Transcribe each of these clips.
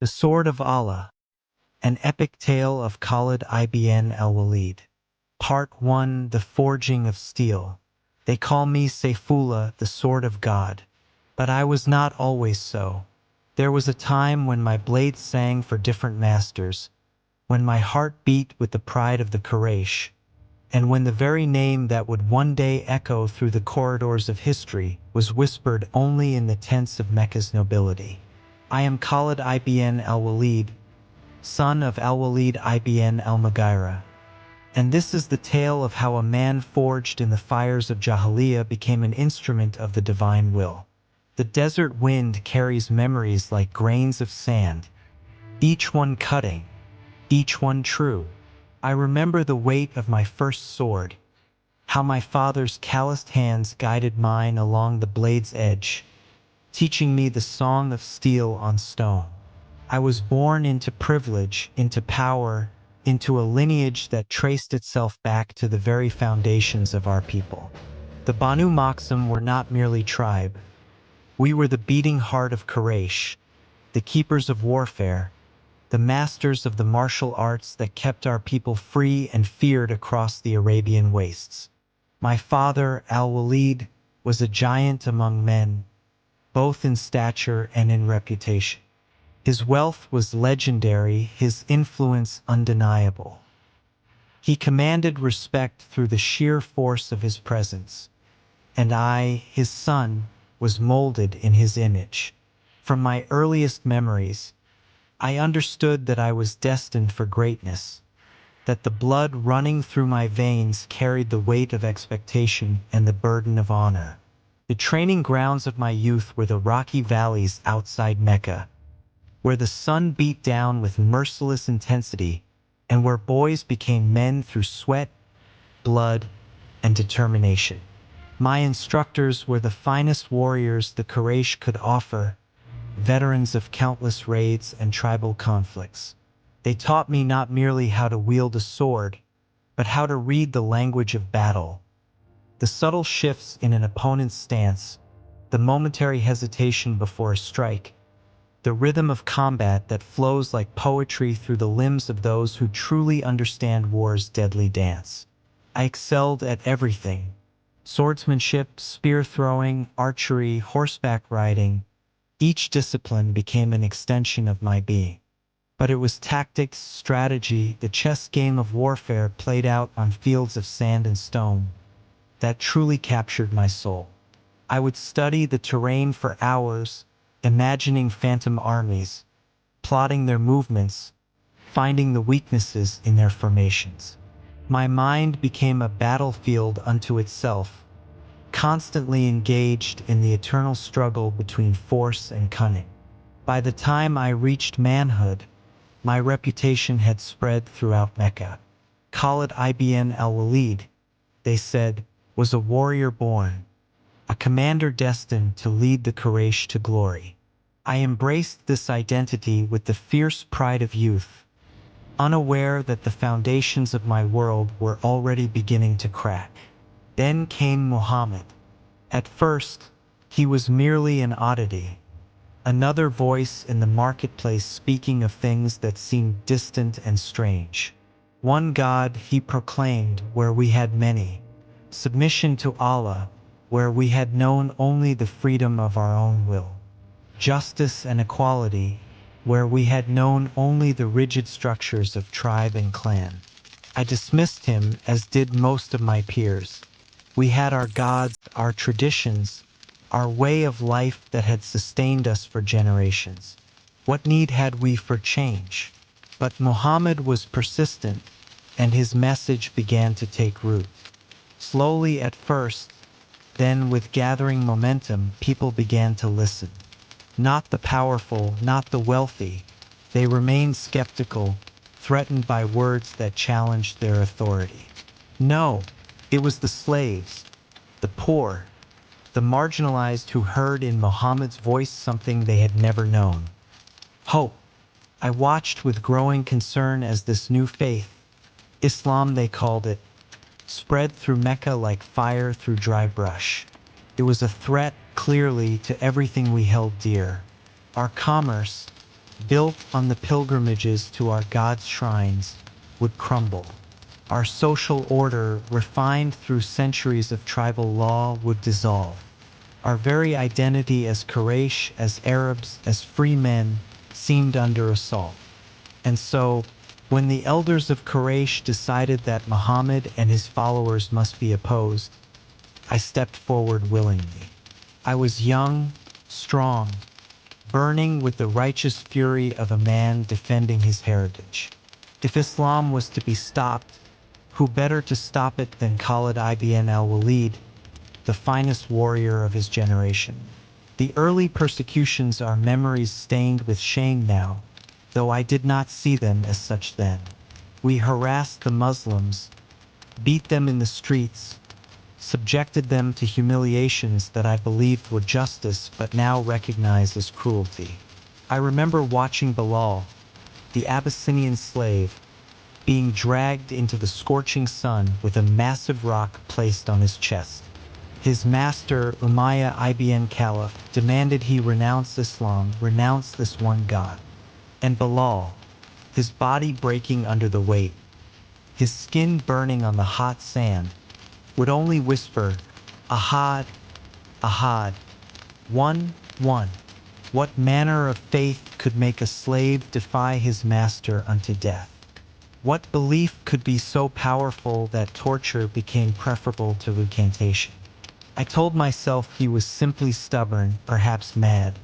The Sword of Allah, an epic tale of Khalid ibn al-Walid. Part 1. The Forging of Steel. They call me Sayfullah, the Sword of God. But I was not always so. There was a time when my blade sang for different masters, when my heart beat with the pride of the Quraysh, and when the very name that would one day echo through the corridors of history was whispered only in the tents of Mecca's nobility. I am Khalid ibn al-Walid, son of al-Walid ibn al-Mughira. And this is the tale of how a man forged in the fires of Jahiliyyah became an instrument of the divine will. The desert wind carries memories like grains of sand, each one cutting, each one true. I remember the weight of my first sword, how my father's calloused hands guided mine along the blade's edge, teaching me the song of steel on stone. I was born into privilege, into power, into a lineage that traced itself back to the very foundations of our people. The Banu Makhzum were not merely tribe. We were the beating heart of Quraysh, the keepers of warfare, the masters of the martial arts that kept our people free and feared across the Arabian wastes. My father, al-Walid, was a giant among men, both in stature and in reputation. His wealth was legendary, his influence undeniable. He commanded respect through the sheer force of his presence, and I, his son, was molded in his image. From my earliest memories, I understood that I was destined for greatness, that the blood running through my veins carried the weight of expectation and the burden of honor. The training grounds of my youth were the rocky valleys outside Mecca, where the sun beat down with merciless intensity, and where boys became men through sweat, blood, and determination. My instructors were the finest warriors the Quraysh could offer, veterans of countless raids and tribal conflicts. They taught me not merely how to wield a sword, but how to read the language of battle. The subtle shifts in an opponent's stance, the momentary hesitation before a strike, the rhythm of combat that flows like poetry through the limbs of those who truly understand war's deadly dance. I excelled at everything: swordsmanship, spear throwing, archery, horseback riding. Each discipline became an extension of my being. But it was tactics, strategy, the chess game of warfare played out on fields of sand and stone, that truly captured my soul. I would study the terrain for hours, imagining phantom armies, plotting their movements, finding the weaknesses in their formations. My mind became a battlefield unto itself, constantly engaged in the eternal struggle between force and cunning. By the time I reached manhood, my reputation had spread throughout Mecca. Khalid ibn al-Walid, they said, was a warrior born, a commander destined to lead the Quraysh to glory. I embraced this identity with the fierce pride of youth, unaware that the foundations of my world were already beginning to crack. Then came Muhammad. At first, he was merely an oddity, another voice in the marketplace speaking of things that seemed distant and strange. One God, he proclaimed, where we had many; submission to Allah, where we had known only the freedom of our own will; justice and equality, where we had known only the rigid structures of tribe and clan. I dismissed him, as did most of my peers. We had our gods, our traditions, our way of life that had sustained us for generations. What need had we for change? But Muhammad was persistent, and his message began to take root. Slowly at first, then with gathering momentum, people began to listen. Not the powerful, not the wealthy. They remained skeptical, threatened by words that challenged their authority. No, it was the slaves, the poor, the marginalized who heard in Muhammad's voice something they had never known: hope. I watched with growing concern as this new faith, Islam they called it, spread through Mecca like fire through dry brush. It was a threat, clearly, to everything we held dear: our commerce, built on the pilgrimages to our God's shrines, would crumble. Our social order, refined through centuries of tribal law, would dissolve. Our very identity as Quraysh, as Arabs, as free men, seemed under assault. And so, when the elders of Quraysh decided that Muhammad and his followers must be opposed, I stepped forward willingly. I was young, strong, burning with the righteous fury of a man defending his heritage. If Islam was to be stopped, who better to stop it than Khalid ibn al-Walid, the finest warrior of his generation? The early persecutions are memories stained with shame now, though I did not see them as such then. We harassed the Muslims, beat them in the streets, subjected them to humiliations that I believed were justice but now recognized as cruelty. I remember watching Bilal, the Abyssinian slave, being dragged into the scorching sun with a massive rock placed on his chest. His master, Umayyah ibn Caliph, demanded he renounce Islam, renounce this one God. And Bilal, his body breaking under the weight, his skin burning on the hot sand, would only whisper, Ahad, Ahad, one, one. What manner of faith could make a slave defy his master unto death? What belief could be so powerful that torture became preferable to recantation? I told myself he was simply stubborn, perhaps mad.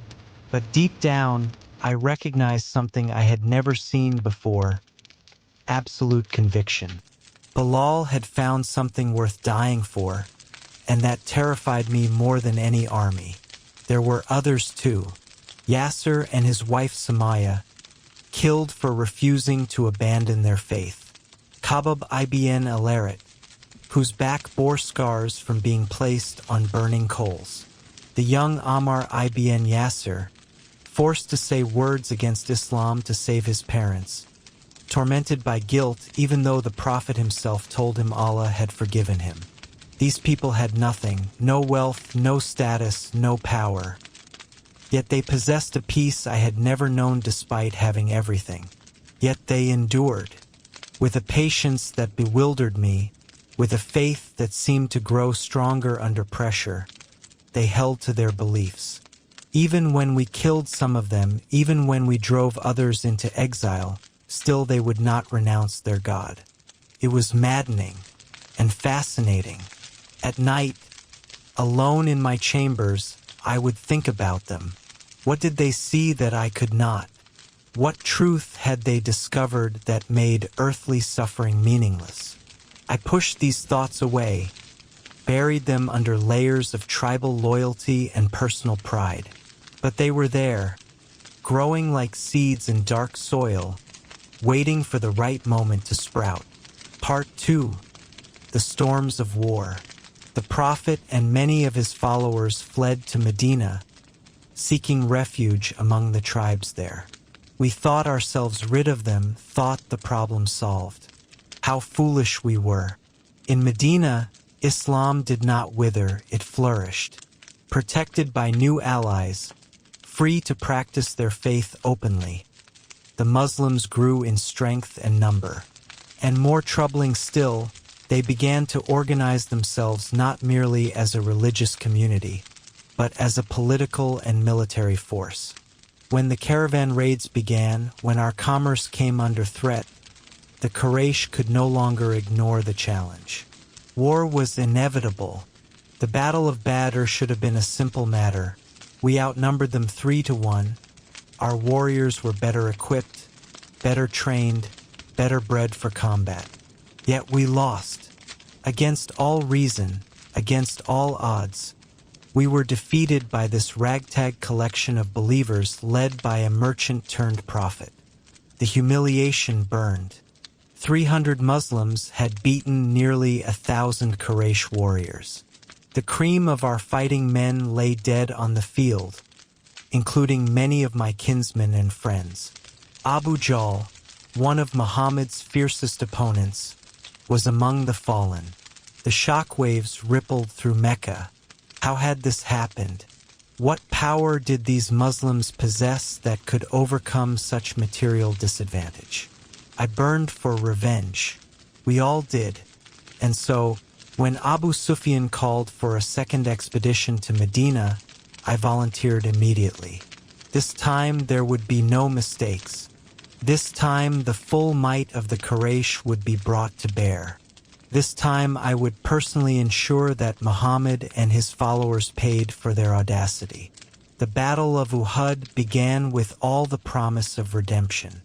But deep down, I recognized something I had never seen before: absolute conviction. Bilal had found something worth dying for, and that terrified me more than any army. There were others too. Yasser and his wife Sumaya, killed for refusing to abandon their faith. Khalid ibn al-Walid, whose back bore scars from being placed on burning coals. The young Ammar ibn Yasser, forced to say words against Islam to save his parents, tormented by guilt even though the Prophet himself told him Allah had forgiven him. These people had nothing, no wealth, no status, no power. Yet they possessed a peace I had never known despite having everything. Yet they endured, with a patience that bewildered me, with a faith that seemed to grow stronger under pressure. They held to their beliefs. Even when we killed some of them, even when we drove others into exile, still they would not renounce their God. It was maddening and fascinating. At night, alone in my chambers, I would think about them. What did they see that I could not? What truth had they discovered that made earthly suffering meaningless? I pushed these thoughts away, buried them under layers of tribal loyalty and personal pride. But they were there, growing like seeds in dark soil, waiting for the right moment to sprout. Part 2. The Storms of War. The Prophet and many of his followers fled to Medina, seeking refuge among the tribes there. We thought ourselves rid of them, thought the problem solved. How foolish we were. In Medina, Islam did not wither, it flourished. Protected by new allies, free to practice their faith openly, the Muslims grew in strength and number. And more troubling still, they began to organize themselves not merely as a religious community, but as a political and military force. When the caravan raids began, when our commerce came under threat, the Quraysh could no longer ignore the challenge. War was inevitable. The Battle of Badr should have been a simple matter. We outnumbered them 3-1. Our warriors were better equipped, better trained, better bred for combat. Yet we lost. Against all reason, against all odds, we were defeated by this ragtag collection of believers led by a merchant-turned-prophet. The humiliation burned. 300 Muslims had beaten nearly 1,000 Quraysh warriors. The cream of our fighting men lay dead on the field, including many of my kinsmen and friends. Abu Jahl, one of Muhammad's fiercest opponents, was among the fallen. The shockwaves rippled through Mecca. How had this happened? What power did these Muslims possess that could overcome such material disadvantage? I burned for revenge. We all did. And so, when Abu Sufyan called for a second expedition to Medina, I volunteered immediately. This time there would be no mistakes. This time the full might of the Quraysh would be brought to bear. This time I would personally ensure that Muhammad and his followers paid for their audacity. The Battle of Uhud began with all the promise of redemption.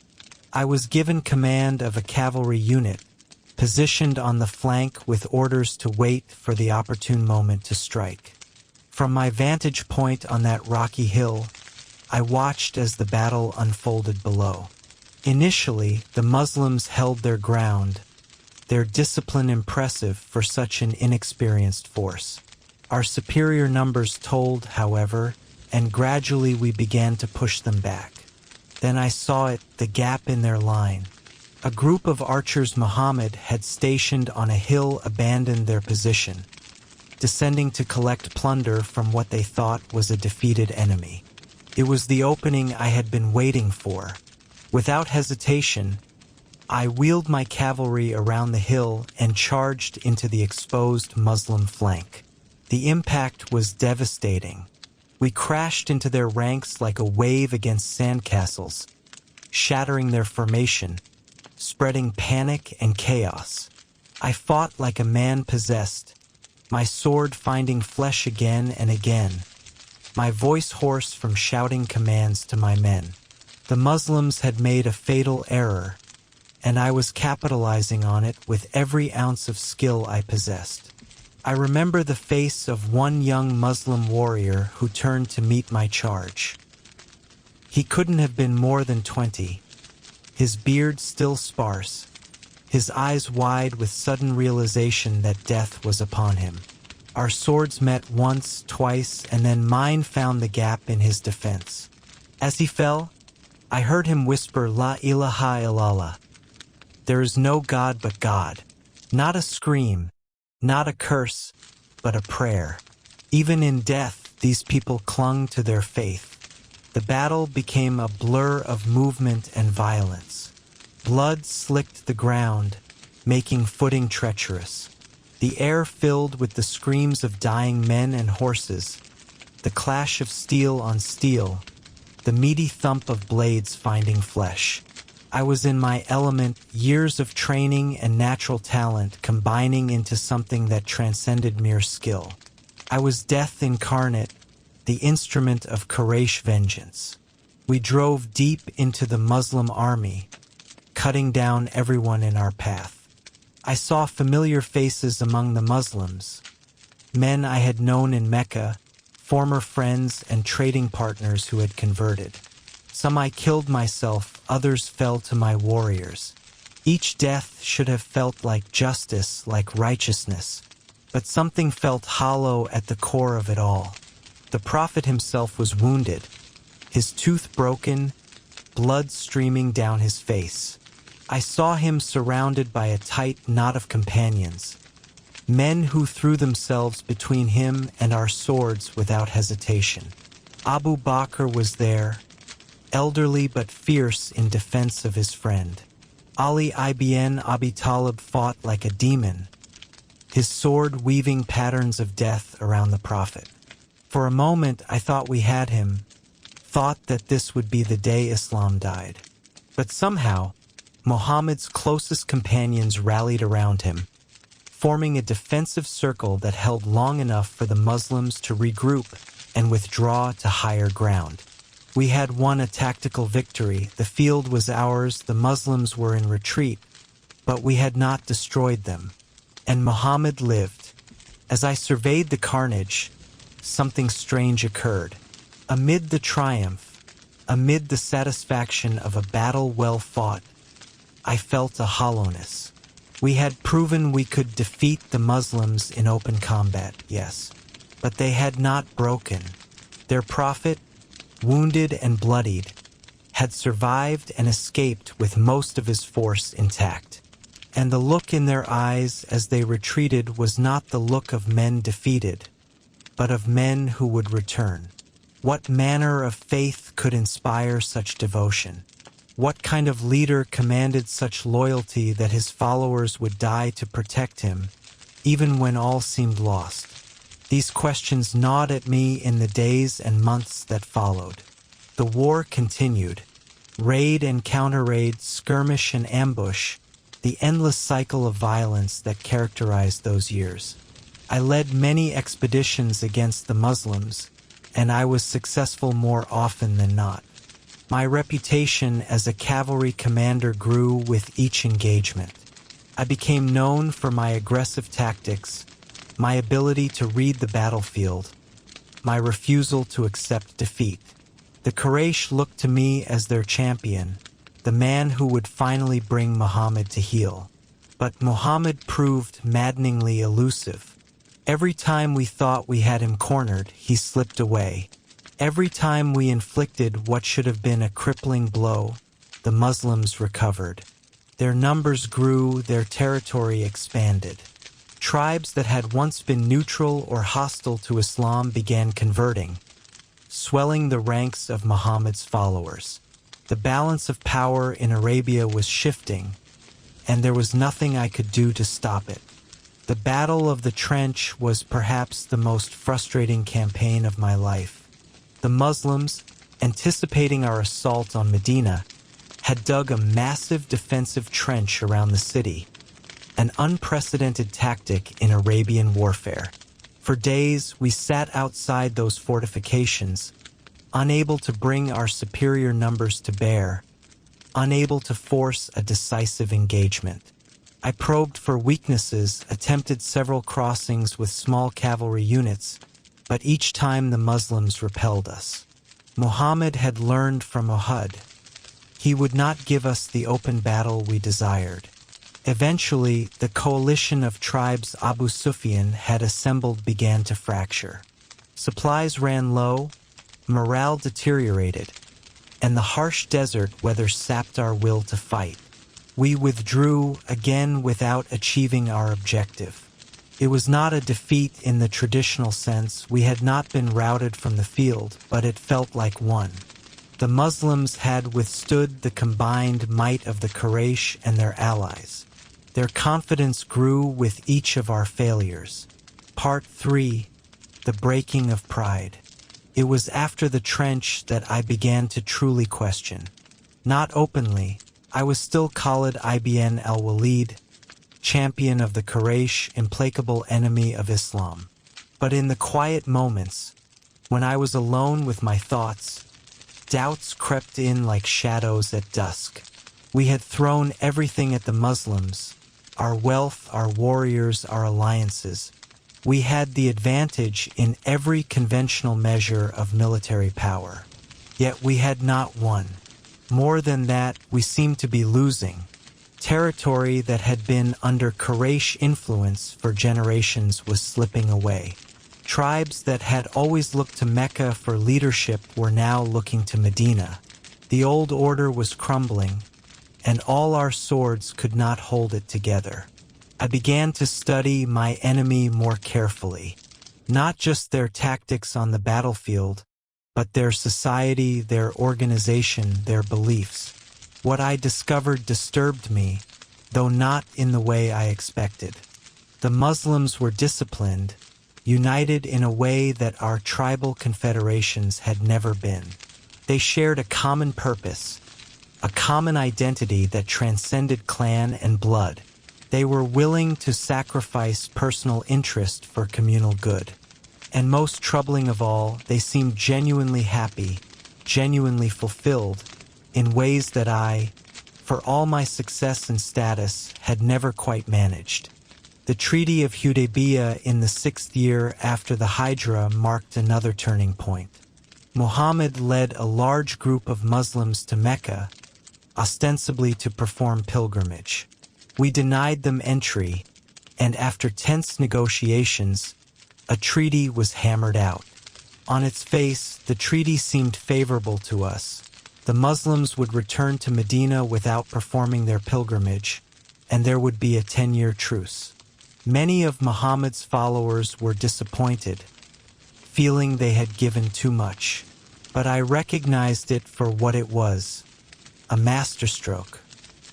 I was given command of a cavalry unit, positioned on the flank with orders to wait for the opportune moment to strike. From my vantage point on that rocky hill, I watched as the battle unfolded below. Initially, the Muslims held their ground, their discipline impressive for such an inexperienced force. Our superior numbers told, however, and gradually we began to push them back. Then I saw it, the gap in their line. A group of archers Muhammad had stationed on a hill abandoned their position, descending to collect plunder from what they thought was a defeated enemy. It was the opening I had been waiting for. Without hesitation, I wheeled my cavalry around the hill and charged into the exposed Muslim flank. The impact was devastating. We crashed into their ranks like a wave against sandcastles, shattering their formation, spreading panic and chaos. I fought like a man possessed, my sword finding flesh again and again, my voice hoarse from shouting commands to my men. The Muslims had made a fatal error, and I was capitalizing on it with every ounce of skill I possessed. I remember the face of one young Muslim warrior who turned to meet my charge. He couldn't have been more than 20, his beard still sparse, his eyes wide with sudden realization that death was upon him. Our swords met once, twice, and then mine found the gap in his defense. As he fell, I heard him whisper, "La ilaha illallah." There is no God but God. Not a scream, not a curse, but a prayer. Even in death, these people clung to their faith. The battle became a blur of movement and violence. Blood slicked the ground, making footing treacherous. The air filled with the screams of dying men and horses, the clash of steel on steel, the meaty thump of blades finding flesh. I was in my element, years of training and natural talent combining into something that transcended mere skill. I was death incarnate, the instrument of Quraysh vengeance. We drove deep into the Muslim army, cutting down everyone in our path. I saw familiar faces among the Muslims, men I had known in Mecca, former friends and trading partners who had converted. Some I killed myself, others fell to my warriors. Each death should have felt like justice, like righteousness, but something felt hollow at the core of it all. The Prophet himself was wounded, his tooth broken, blood streaming down his face. I saw him surrounded by a tight knot of companions, men who threw themselves between him and our swords without hesitation. Abu Bakr was there, elderly but fierce in defense of his friend. Ali ibn Abi Talib fought like a demon, his sword weaving patterns of death around the Prophet. For a moment I thought we had him, thought that this would be the day Islam died. But somehow, Muhammad's closest companions rallied around him, forming a defensive circle that held long enough for the Muslims to regroup and withdraw to higher ground. We had won a tactical victory, the field was ours, the Muslims were in retreat, but we had not destroyed them, and Muhammad lived. As I surveyed the carnage, something strange occurred. Amid the triumph, amid the satisfaction of a battle well fought, I felt a hollowness. We had proven we could defeat the Muslims in open combat, yes, but they had not broken. Their prophet, wounded and bloodied, had survived and escaped with most of his force intact. And the look in their eyes as they retreated was not the look of men defeated, but of men who would return. What manner of faith could inspire such devotion? What kind of leader commanded such loyalty that his followers would die to protect him, even when all seemed lost? These questions gnawed at me in the days and months that followed. The war continued. Raid and counter-raid, skirmish and ambush, the endless cycle of violence that characterized those years. I led many expeditions against the Muslims, and I was successful more often than not. My reputation as a cavalry commander grew with each engagement. I became known for my aggressive tactics, my ability to read the battlefield, my refusal to accept defeat. The Quraysh looked to me as their champion, the man who would finally bring Muhammad to heel. But Muhammad proved maddeningly elusive. Every time we thought we had him cornered, he slipped away. Every time we inflicted what should have been a crippling blow, the Muslims recovered. Their numbers grew, their territory expanded. Tribes that had once been neutral or hostile to Islam began converting, swelling the ranks of Muhammad's followers. The balance of power in Arabia was shifting, and there was nothing I could do to stop it. The Battle of the Trench was perhaps the most frustrating campaign of my life. The Muslims, anticipating our assault on Medina, had dug a massive defensive trench around the city, an unprecedented tactic in Arabian warfare. For days, we sat outside those fortifications, unable to bring our superior numbers to bear, unable to force a decisive engagement. I probed for weaknesses, attempted several crossings with small cavalry units, but each time the Muslims repelled us. Muhammad had learned from Uhud. He would not give us the open battle we desired. Eventually, the coalition of tribes Abu Sufyan had assembled began to fracture. Supplies ran low, morale deteriorated, and the harsh desert weather sapped our will to fight. We withdrew again without achieving our objective. It was not a defeat in the traditional sense. We had not been routed from the field, but it felt like one. The Muslims had withstood the combined might of the Quraysh and their allies. Their confidence grew with each of our failures. Part 3. The Breaking of Pride. It was after the trench that I began to truly question. Not openly. I was still Khalid ibn al-Walid, champion of the Quraysh, implacable enemy of Islam. But in the quiet moments, when I was alone with my thoughts, doubts crept in like shadows at dusk. We had thrown everything at the Muslims, our wealth, our warriors, our alliances. We had the advantage in every conventional measure of military power. Yet we had not won. More than that, we seemed to be losing. Territory that had been under Quraysh influence for generations was slipping away. Tribes that had always looked to Mecca for leadership were now looking to Medina. The old order was crumbling, and all our swords could not hold it together. I began to study my enemy more carefully, not just their tactics on the battlefield, but their society, their organization, their beliefs. What I discovered disturbed me, though not in the way I expected. The Muslims were disciplined, united in a way that our tribal confederations had never been. They shared a common purpose, a common identity that transcended clan and blood. They were willing to sacrifice personal interest for communal good. And most troubling of all, they seemed genuinely happy, genuinely fulfilled, in ways that I, for all my success and status, had never quite managed. The Treaty of Hudaybiyah in the 6th year after the Hijra marked another turning point. Muhammad led a large group of Muslims to Mecca, ostensibly to perform pilgrimage. We denied them entry, and after tense negotiations, a treaty was hammered out. On its face, the treaty seemed favorable to us. The Muslims would return to Medina without performing their pilgrimage, and there would be a 10-year truce. Many of Muhammad's followers were disappointed, feeling they had given too much. but I recognized it for what it was, a masterstroke.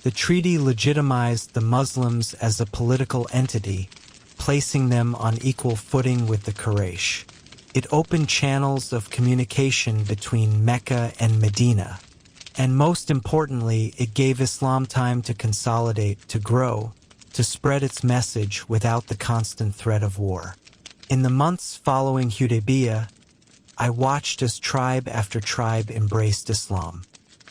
The treaty legitimized the Muslims as a political entity, placing them on equal footing with the Quraysh. It opened channels of communication between Mecca and Medina. And most importantly, it gave Islam time to consolidate, to grow, to spread its message without the constant threat of war. In the months following Hudaybiyah, I watched as tribe after tribe embraced Islam.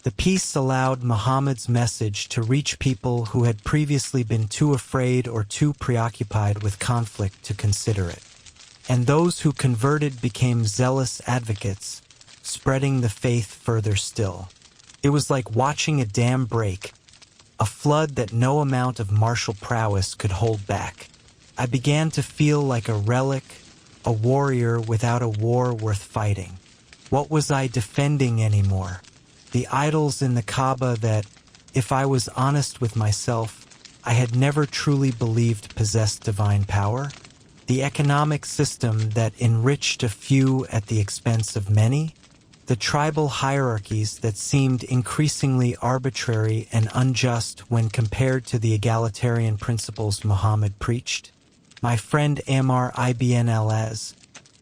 The peace allowed Muhammad's message to reach people who had previously been too afraid or too preoccupied with conflict to consider it. And those who converted became zealous advocates, spreading the faith further still. It was like watching a dam break, a flood that no amount of martial prowess could hold back. I began to feel like a relic, a warrior without a war worth fighting. What was I defending anymore? The idols in the Kaaba that, if I was honest with myself, I had never truly believed possessed divine power? The economic system that enriched a few at the expense of many? The tribal hierarchies that seemed increasingly arbitrary and unjust when compared to the egalitarian principles Muhammad preached? My friend Ammar ibn al-As,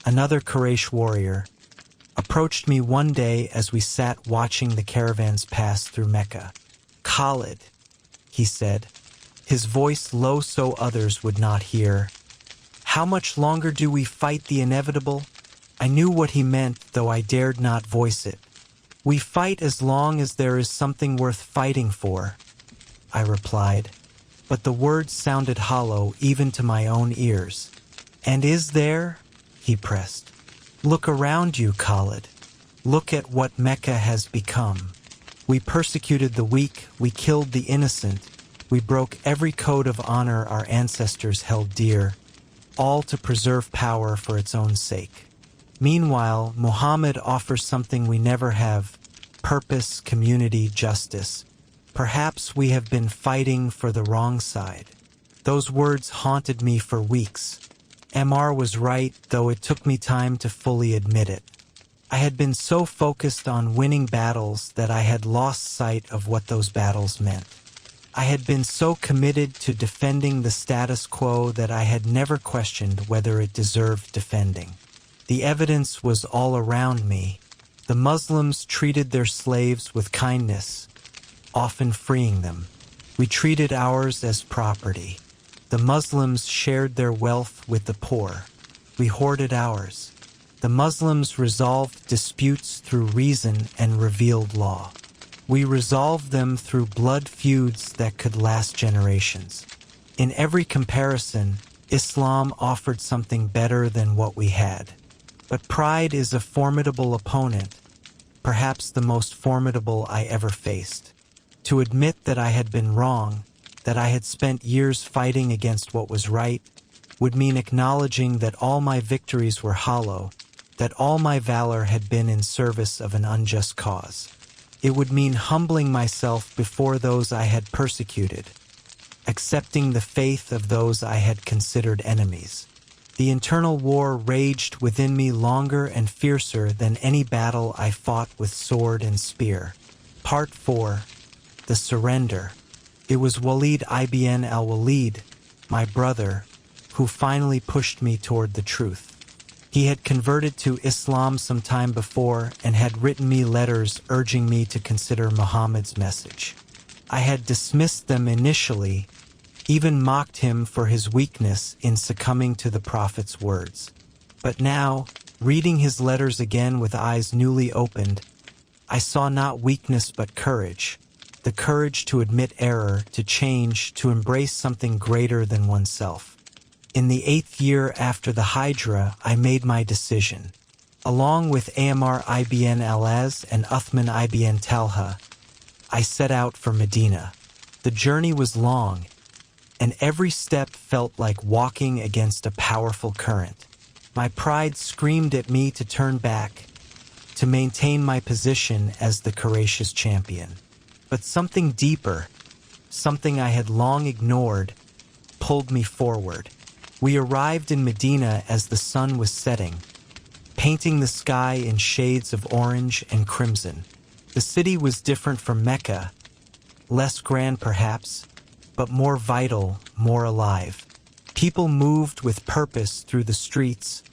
another Quraysh warrior, approached me one day as we sat watching the caravans pass through Mecca. "Khalid," he said, his voice low so others would not hear, "how much longer do we fight the inevitable?" I knew what he meant, though I dared not voice it. "We fight as long as there is something worth fighting for," I replied, but the words sounded hollow even to my own ears. "And is there?" he pressed. "Look around you, Khalid. Look at what Mecca has become. We persecuted the weak, we killed the innocent, we broke every code of honor our ancestors held dear, all to preserve power for its own sake. Meanwhile, Muhammad offers something we never have: purpose, community, justice. Perhaps we have been fighting for the wrong side." Those words haunted me for weeks. Ammar was right, though it took me time to fully admit it. I had been so focused on winning battles that I had lost sight of what those battles meant. I had been so committed to defending the status quo that I had never questioned whether it deserved defending. The evidence was all around me. The Muslims treated their slaves with kindness, often freeing them. We treated ours as property. The Muslims shared their wealth with the poor. We hoarded ours. The Muslims resolved disputes through reason and revealed law. We resolved them through blood feuds that could last generations. In every comparison, Islam offered something better than what we had. But pride is a formidable opponent, perhaps the most formidable I ever faced. To admit that I had been wrong, that I had spent years fighting against what was right, would mean acknowledging that all my victories were hollow, that all my valor had been in service of an unjust cause. It would mean humbling myself before those I had persecuted, accepting the faith of those I had considered enemies. The internal war raged within me longer and fiercer than any battle I fought with sword and spear. Part 4. The Surrender. It was Khalid ibn al-Walid, my brother, who finally pushed me toward the truth. He had converted to Islam some time before and had written me letters urging me to consider Muhammad's message. I had dismissed them initially, even mocked him for his weakness in succumbing to the Prophet's words. But now, reading his letters again with eyes newly opened, I saw not weakness but courage. The courage to admit error, to change, to embrace something greater than oneself. In the 8th year after the Hijra, I made my decision. Along with Ammar ibn al-As and Uthman ibn Talha, I set out for Medina. The journey was long, and every step felt like walking against a powerful current. My pride screamed at me to turn back, to maintain my position as the courageous champion. But something deeper, something I had long ignored, pulled me forward. We arrived in Medina as the sun was setting, painting the sky in shades of orange and crimson. The city was different from Mecca, less grand perhaps, but more vital, more alive. People moved with purpose through the streets,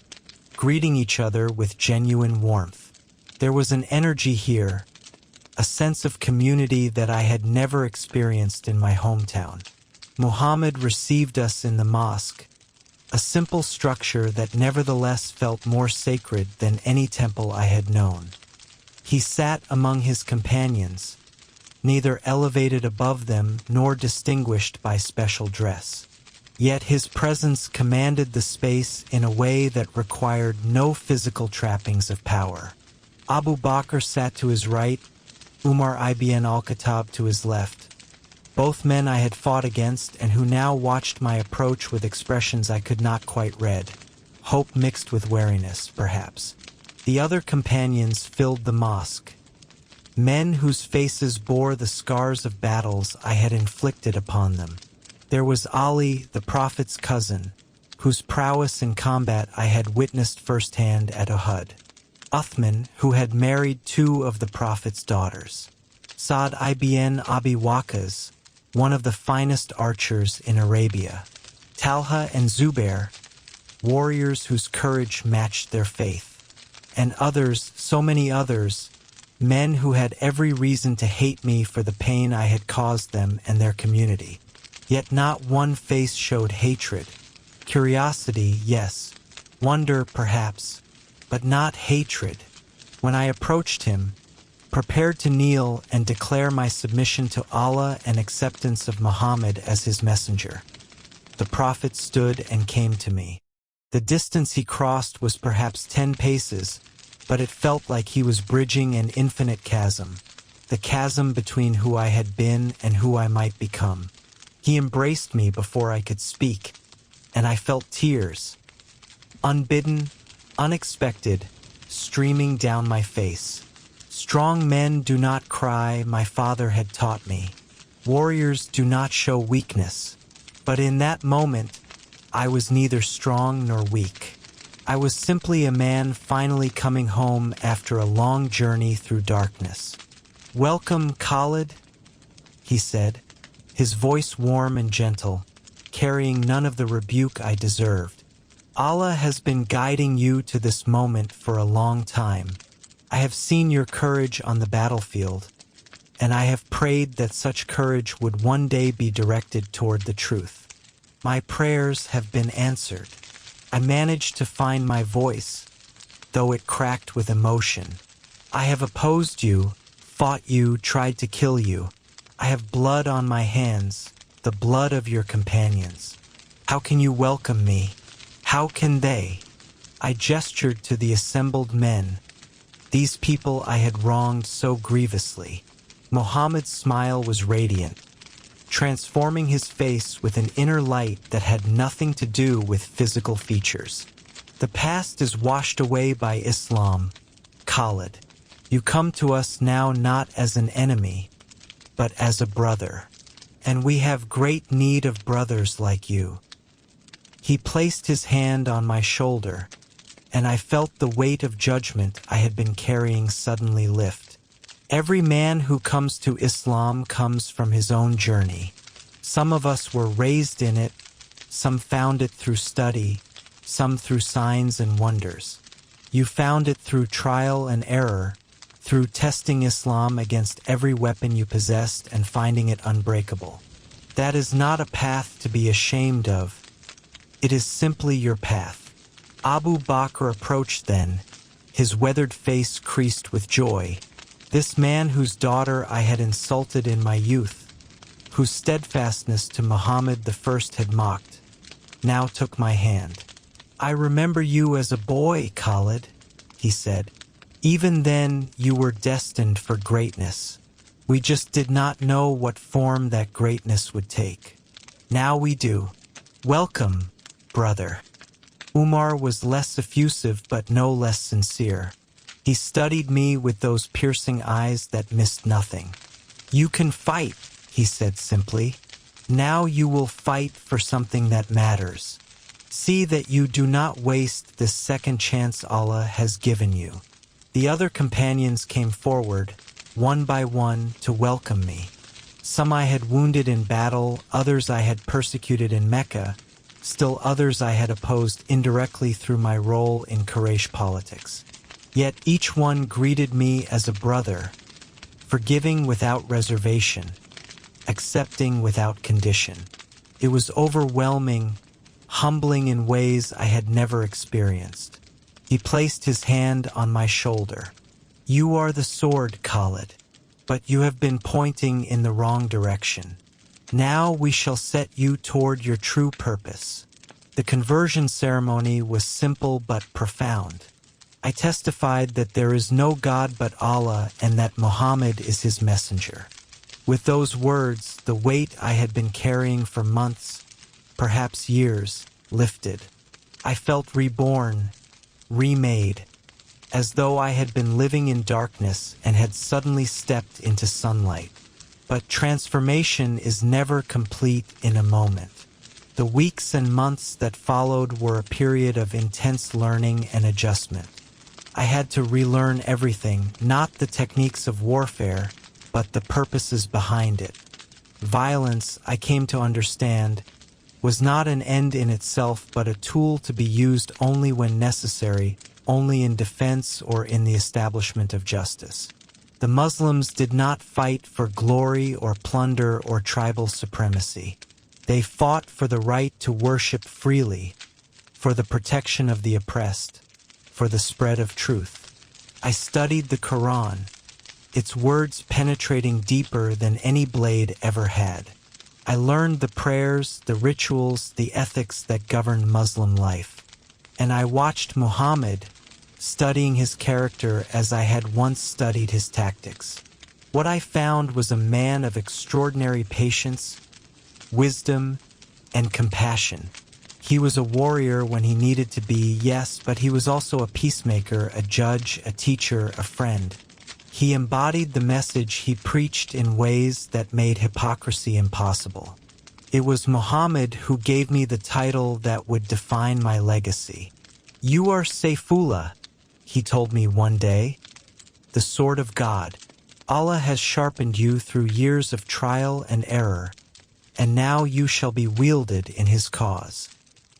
greeting each other with genuine warmth. There was an energy here, a sense of community that I had never experienced in my hometown. Muhammad received us in the mosque, a simple structure that nevertheless felt more sacred than any temple I had known. He sat among his companions, neither elevated above them nor distinguished by special dress. Yet his presence commanded the space in a way that required no physical trappings of power. Abu Bakr sat to his right, Umar ibn al-Khattab to his left. Both men I had fought against and who now watched my approach with expressions I could not quite read. Hope mixed with wariness, perhaps. The other companions filled the mosque. Men whose faces bore the scars of battles I had inflicted upon them. There was Ali, the Prophet's cousin, whose prowess in combat I had witnessed firsthand at Uhud. Uthman, who had married 2 of the Prophet's daughters. Sa'd ibn Abi Waqqas, one of the finest archers in Arabia. Talha and Zubair, warriors whose courage matched their faith. And others, so many others, men who had every reason to hate me for the pain I had caused them and their community. Yet not one face showed hatred. Curiosity, yes. Wonder, perhaps. But not hatred. When I approached him, prepared to kneel and declare my submission to Allah and acceptance of Muhammad as his messenger, the Prophet stood and came to me. The distance he crossed was perhaps 10 paces, but it felt like he was bridging an infinite chasm, the chasm between who I had been and who I might become. He embraced me before I could speak, and I felt tears, unbidden, unexpected, streaming down my face. Strong men do not cry, my father had taught me. Warriors do not show weakness. But in that moment, I was neither strong nor weak. I was simply a man finally coming home after a long journey through darkness. "Welcome, Khalid," he said, his voice warm and gentle, carrying none of the rebuke I deserved. "Allah has been guiding you to this moment for a long time. I have seen your courage on the battlefield, and I have prayed that such courage would one day be directed toward the truth. My prayers have been answered. I managed to find my voice, though it cracked with emotion. I have opposed you, fought you, tried to kill you. I have blood on my hands, the blood of your companions. How can you welcome me? How can they?" I gestured to the assembled men, these people I had wronged so grievously. Muhammad's smile was radiant, transforming his face with an inner light that had nothing to do with physical features. "The past is washed away by Islam, Khalid. You come to us now not as an enemy, but as a brother. And we have great need of brothers like you." He placed his hand on my shoulder, and I felt the weight of judgment I had been carrying suddenly lift. Every man who comes to Islam comes from his own journey. Some of us were raised in it, some found it through study, some through signs and wonders. You found it through trial and error, through testing Islam against every weapon you possessed and finding it unbreakable. That is not a path to be ashamed of. It is simply your path. Abu Bakr approached then, his weathered face creased with joy. This man whose daughter I had insulted in my youth, whose steadfastness to Muhammad the First had mocked, now took my hand. "I remember you as a boy, Khalid," he said. "Even then you were destined for greatness. We just did not know what form that greatness would take. Now we do. Welcome, brother." Umar was less effusive but no less sincere. He studied me with those piercing eyes that missed nothing. "You can fight," he said simply. "Now you will fight for something that matters. See that you do not waste this second chance Allah has given you." The other companions came forward, one by one, to welcome me. Some I had wounded in battle, others I had persecuted in Mecca, still others I had opposed indirectly through my role in Quraysh politics. Yet each one greeted me as a brother, forgiving without reservation, accepting without condition. It was overwhelming, humbling in ways I had never experienced. He placed his hand on my shoulder. "You are the sword, Khalid, but you have been pointing in the wrong direction. Now we shall set you toward your true purpose." The conversion ceremony was simple but profound. I testified that there is no God but Allah and that Muhammad is his messenger. With those words, the weight I had been carrying for months, perhaps years, lifted. I felt reborn, remade, as though I had been living in darkness and had suddenly stepped into sunlight. But transformation is never complete in a moment. The weeks and months that followed were a period of intense learning and adjustment. I had to relearn everything, not the techniques of warfare, but the purposes behind it. Violence, I came to understand, was not an end in itself but a tool to be used only when necessary, only in defense or in the establishment of justice. The Muslims did not fight for glory or plunder or tribal supremacy. They fought for the right to worship freely, for the protection of the oppressed, for the spread of truth. I studied the Quran, its words penetrating deeper than any blade ever had. I learned the prayers, the rituals, the ethics that govern Muslim life. And I watched Muhammad, studying his character as I had once studied his tactics. What I found was a man of extraordinary patience, wisdom, and compassion. He was a warrior when he needed to be, yes, but he was also a peacemaker, a judge, a teacher, a friend. He embodied the message he preached in ways that made hypocrisy impossible. It was Muhammad who gave me the title that would define my legacy. "You are Sayfullah," he told me one day, "the sword of God. Allah has sharpened you through years of trial and error, and now you shall be wielded in his cause."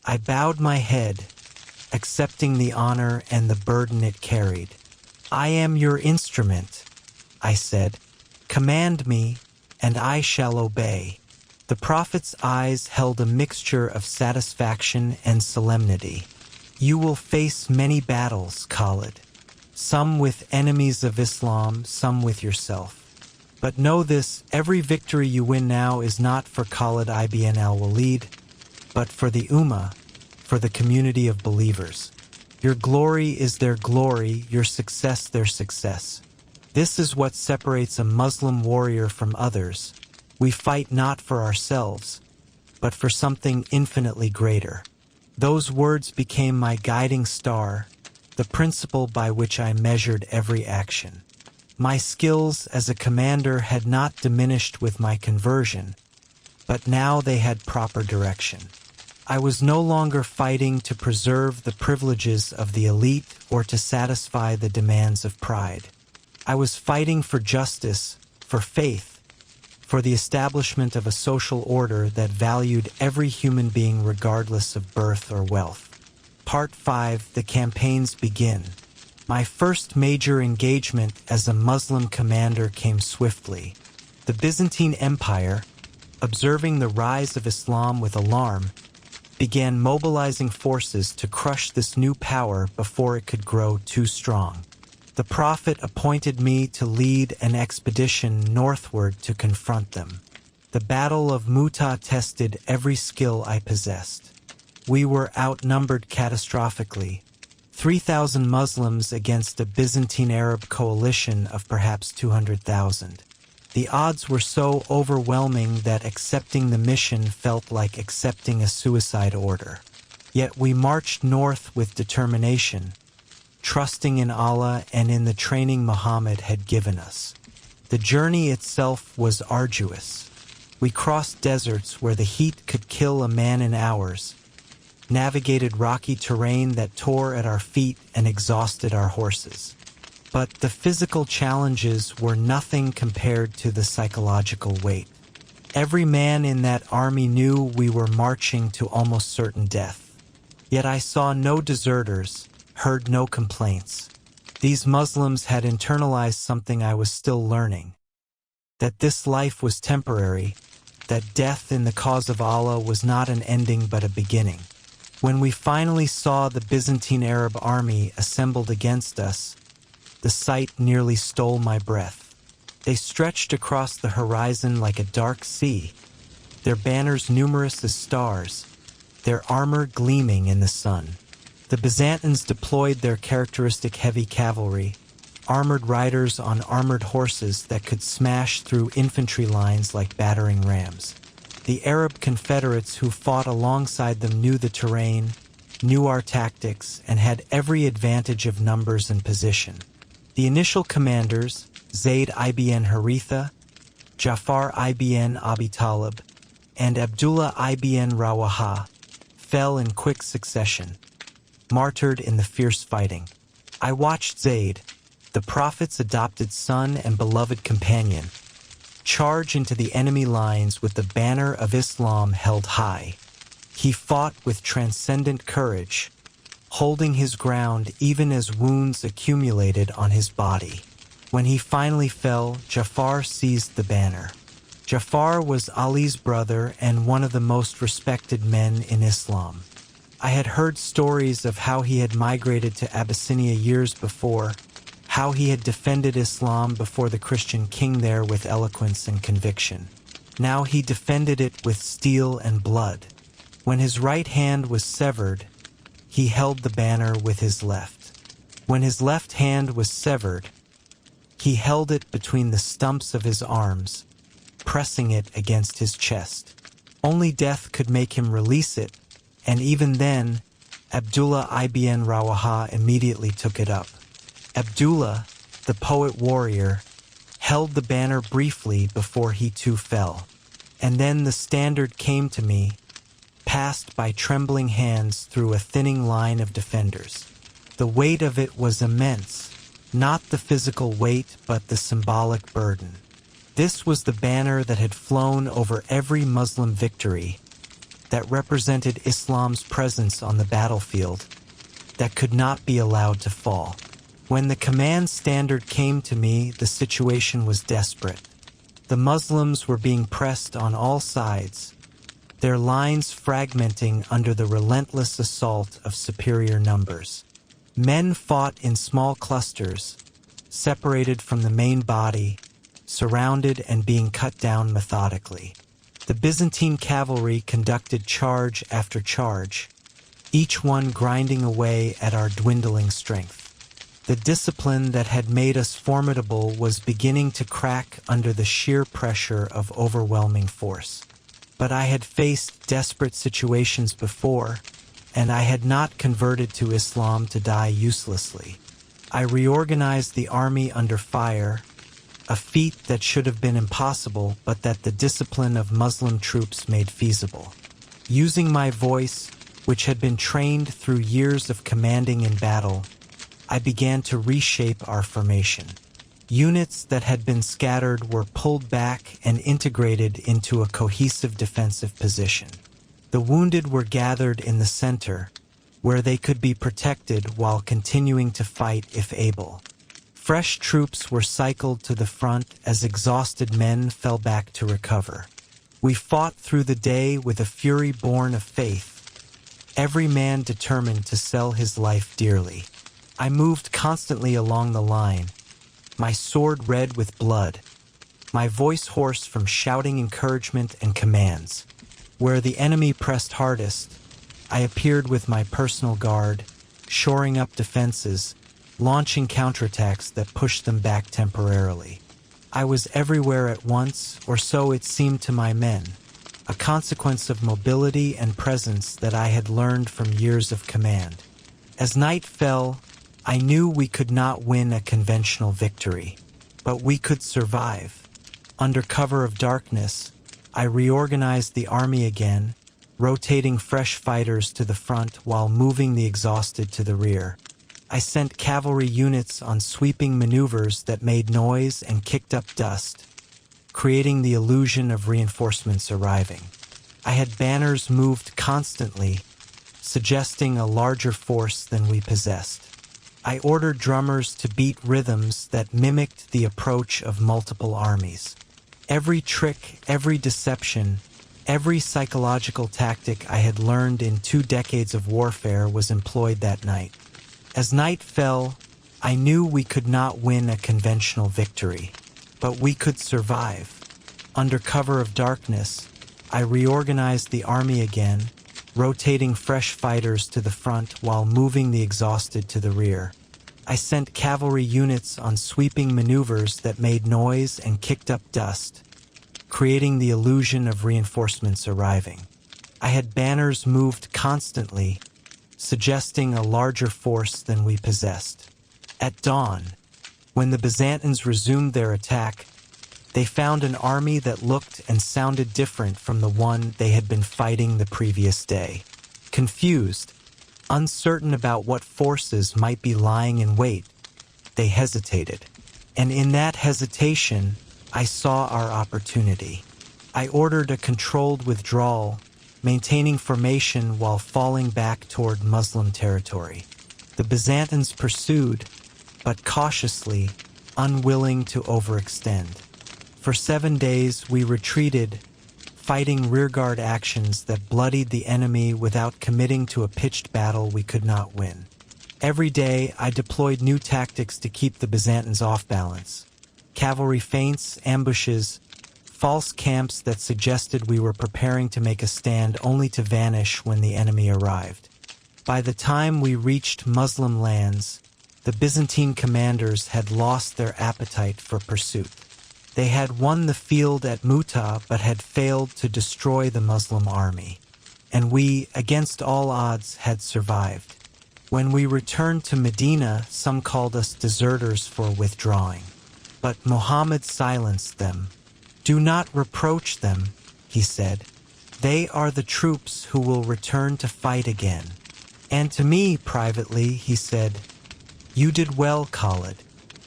I bowed my head, accepting the honor and the burden it carried. "I am your instrument," I said. "Command me, and I shall obey." The Prophet's eyes held a mixture of satisfaction and solemnity. "You will face many battles, Khalid, some with enemies of Islam, some with yourself. But know this, every victory you win now is not for Khalid ibn al-Walid, but for the Ummah, for the community of believers. Your glory is their glory, your success their success. This is what separates a Muslim warrior from others. We fight not for ourselves, but for something infinitely greater." Those words became my guiding star, the principle by which I measured every action. My skills as a commander had not diminished with my conversion, but now they had proper direction. I was no longer fighting to preserve the privileges of the elite or to satisfy the demands of pride. I was fighting for justice, for faith, for the establishment of a social order that valued every human being regardless of birth or wealth. Part 5, the campaigns begin. My first major engagement as a Muslim commander came swiftly. The Byzantine Empire, observing the rise of Islam with alarm, began mobilizing forces to crush this new power before it could grow too strong. The Prophet appointed me to lead an expedition northward to confront them. The Battle of Mu'tah tested every skill I possessed. We were outnumbered catastrophically, 3,000 Muslims against a Byzantine Arab coalition of perhaps 200,000. The odds were so overwhelming that accepting the mission felt like accepting a suicide order. Yet we marched north with determination, trusting in Allah and in the training Muhammad had given us. The journey itself was arduous. We crossed deserts where the heat could kill a man in hours, navigated rocky terrain that tore at our feet and exhausted our horses. But the physical challenges were nothing compared to the psychological weight. Every man in that army knew we were marching to almost certain death. Yet I saw no deserters, heard no complaints. These Muslims had internalized something I was still learning: that this life was temporary, that death in the cause of Allah was not an ending but a beginning. When we finally saw the Byzantine Arab army assembled against us, the sight nearly stole my breath. They stretched across the horizon like a dark sea, their banners numerous as stars, their armor gleaming in the sun. The Byzantines deployed their characteristic heavy cavalry, armored riders on armored horses that could smash through infantry lines like battering rams. The Arab confederates who fought alongside them knew the terrain, knew our tactics, and had every advantage of numbers and position. The initial commanders, Zayd ibn Haritha, Jafar ibn Abi Talib, and Abdullah ibn Rawaha, fell in quick succession, martyred in the fierce fighting. I watched Zayd, the Prophet's adopted son and beloved companion, charge into the enemy lines with the banner of Islam held high. He fought with transcendent courage, holding his ground even as wounds accumulated on his body. When he finally fell, Jafar seized the banner. Jafar was Ali's brother and one of the most respected men in Islam. I had heard stories of how he had migrated to Abyssinia years before, how he had defended Islam before the Christian king there with eloquence and conviction. Now he defended it with steel and blood. When his right hand was severed, he held the banner with his left. When his left hand was severed, he held it between the stumps of his arms, pressing it against his chest. Only death could make him release it, and even then, Abdullah ibn Rawaha immediately took it up. Abdullah, the poet warrior, held the banner briefly before he too fell. And then the standard came to me, passed by trembling hands through a thinning line of defenders. The weight of it was immense, not the physical weight but the symbolic burden. This was the banner that had flown over every Muslim victory, that represented Islam's presence on the battlefield, that could not be allowed to fall. When the command standard came to me, the situation was desperate. The Muslims were being pressed on all sides, their lines fragmenting under the relentless assault of superior numbers. Men fought in small clusters, separated from the main body, surrounded and being cut down methodically. The Byzantine cavalry conducted charge after charge, each one grinding away at our dwindling strength. The discipline that had made us formidable was beginning to crack under the sheer pressure of overwhelming force. But I had faced desperate situations before, and I had not converted to Islam to die uselessly. I reorganized the army under fire, a feat that should have been impossible but that the discipline of Muslim troops made feasible. Using my voice, which had been trained through years of commanding in battle, I began to reshape our formation. Units that had been scattered were pulled back and integrated into a cohesive defensive position. The wounded were gathered in the center, where they could be protected while continuing to fight if able. Fresh troops were cycled to the front as exhausted men fell back to recover. We fought through the day with a fury born of faith, every man determined to sell his life dearly. I moved constantly along the line, my sword red with blood, my voice hoarse from shouting encouragement and commands. Where the enemy pressed hardest, I appeared with my personal guard, shoring up defenses, launching counterattacks that pushed them back temporarily. I was everywhere at once, or so it seemed to my men, a consequence of mobility and presence that I had learned from years of command. As night fell, I knew we could not win a conventional victory, but we could survive. Under cover of darkness, I reorganized the army again, rotating fresh fighters to the front while moving the exhausted to the rear. I sent cavalry units on sweeping maneuvers that made noise and kicked up dust, creating the illusion of reinforcements arriving. I had banners moved constantly, suggesting a larger force than we possessed. I ordered drummers to beat rhythms that mimicked the approach of multiple armies. Every trick, every deception, every psychological tactic I had learned in 2 decades of warfare was employed that night. As night fell, I knew we could not win a conventional victory, but we could survive. Under cover of darkness, I reorganized the army again, rotating fresh fighters to the front while moving the exhausted to the rear. I sent cavalry units on sweeping maneuvers that made noise and kicked up dust, creating the illusion of reinforcements arriving. I had banners moved constantly, suggesting a larger force than we possessed. At dawn, when the Byzantines resumed their attack, they found an army that looked and sounded different from the one they had been fighting the previous day. Confused, uncertain about what forces might be lying in wait, they hesitated. And in that hesitation, I saw our opportunity. I ordered a controlled withdrawal, maintaining formation while falling back toward Muslim territory. The Byzantines pursued, but cautiously, unwilling to overextend. For 7 days, we retreated, fighting rearguard actions that bloodied the enemy without committing to a pitched battle we could not win. Every day, I deployed new tactics to keep the Byzantines off balance. Cavalry feints, ambushes, false camps that suggested we were preparing to make a stand only to vanish when the enemy arrived. By the time we reached Muslim lands, the Byzantine commanders had lost their appetite for pursuit. They had won the field at Muta but had failed to destroy the Muslim army. And we, against all odds, had survived. When we returned to Medina, some called us deserters for withdrawing. But Muhammad silenced them. "Do not reproach them," he said. "They are the troops who will return to fight again." And to me, privately, he said, "You did well, Khalid.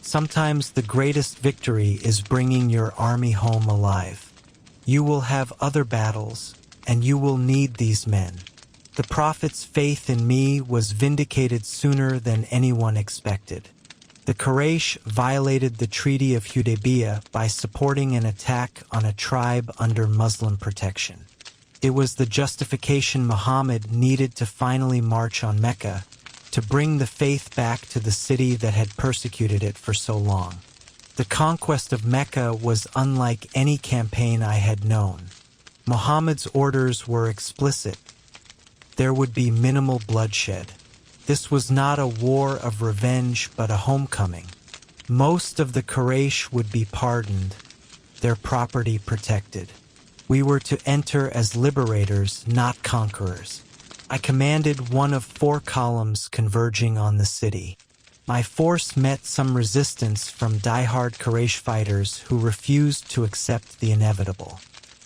Sometimes the greatest victory is bringing your army home alive. You will have other battles, and you will need these men." The Prophet's faith in me was vindicated sooner than anyone expected. The Quraysh violated the Treaty of Hudaybiyah by supporting an attack on a tribe under Muslim protection. It was the justification Muhammad needed to finally march on Mecca, to bring the faith back to the city that had persecuted it for so long. The conquest of Mecca was unlike any campaign I had known. Muhammad's orders were explicit. There would be minimal bloodshed. This was not a war of revenge but a homecoming. Most of the Quraysh would be pardoned, their property protected. We were to enter as liberators, not conquerors. I commanded one of 4 columns converging on the city. My force met some resistance from die-hard Quraysh fighters who refused to accept the inevitable.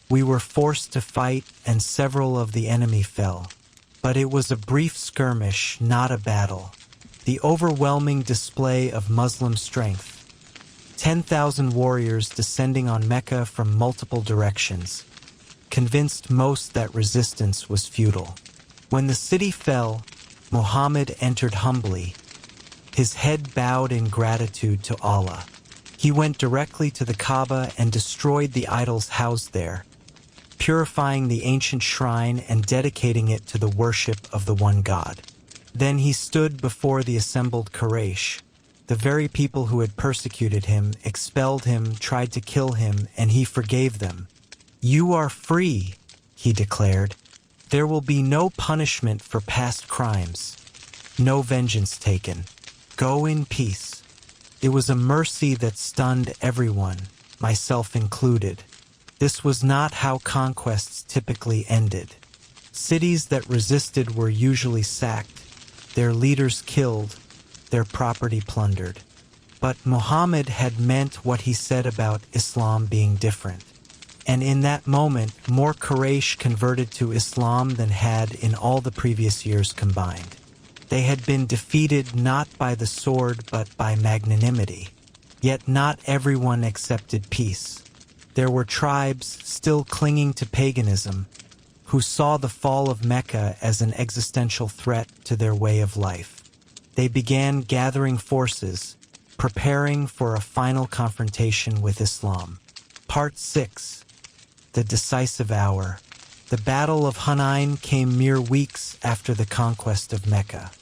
We were forced to fight, and several of the enemy fell. But it was a brief skirmish, not a battle. The overwhelming display of Muslim strength. 10,000 warriors descending on Mecca from multiple directions, convinced most that resistance was futile. When the city fell, Muhammad entered humbly, his head bowed in gratitude to Allah. He went directly to the Kaaba and destroyed the idols housed there, purifying the ancient shrine and dedicating it to the worship of the one God. Then he stood before the assembled Quraysh. The very people who had persecuted him, expelled him, tried to kill him, and he forgave them. "You are free," he declared. "There will be no punishment for past crimes, no vengeance taken. Go in peace." It was a mercy that stunned everyone, myself included. This was not how conquests typically ended. Cities that resisted were usually sacked, their leaders killed, their property plundered. But Muhammad had meant what he said about Islam being different. And in that moment, more Quraysh converted to Islam than had in all the previous years combined. They had been defeated not by the sword but by magnanimity. Yet not everyone accepted peace. There were tribes still clinging to paganism who saw the fall of Mecca as an existential threat to their way of life. They began gathering forces, preparing for a final confrontation with Islam. Part 6. The Decisive Hour. The Battle of Hunain came mere weeks after the conquest of Mecca.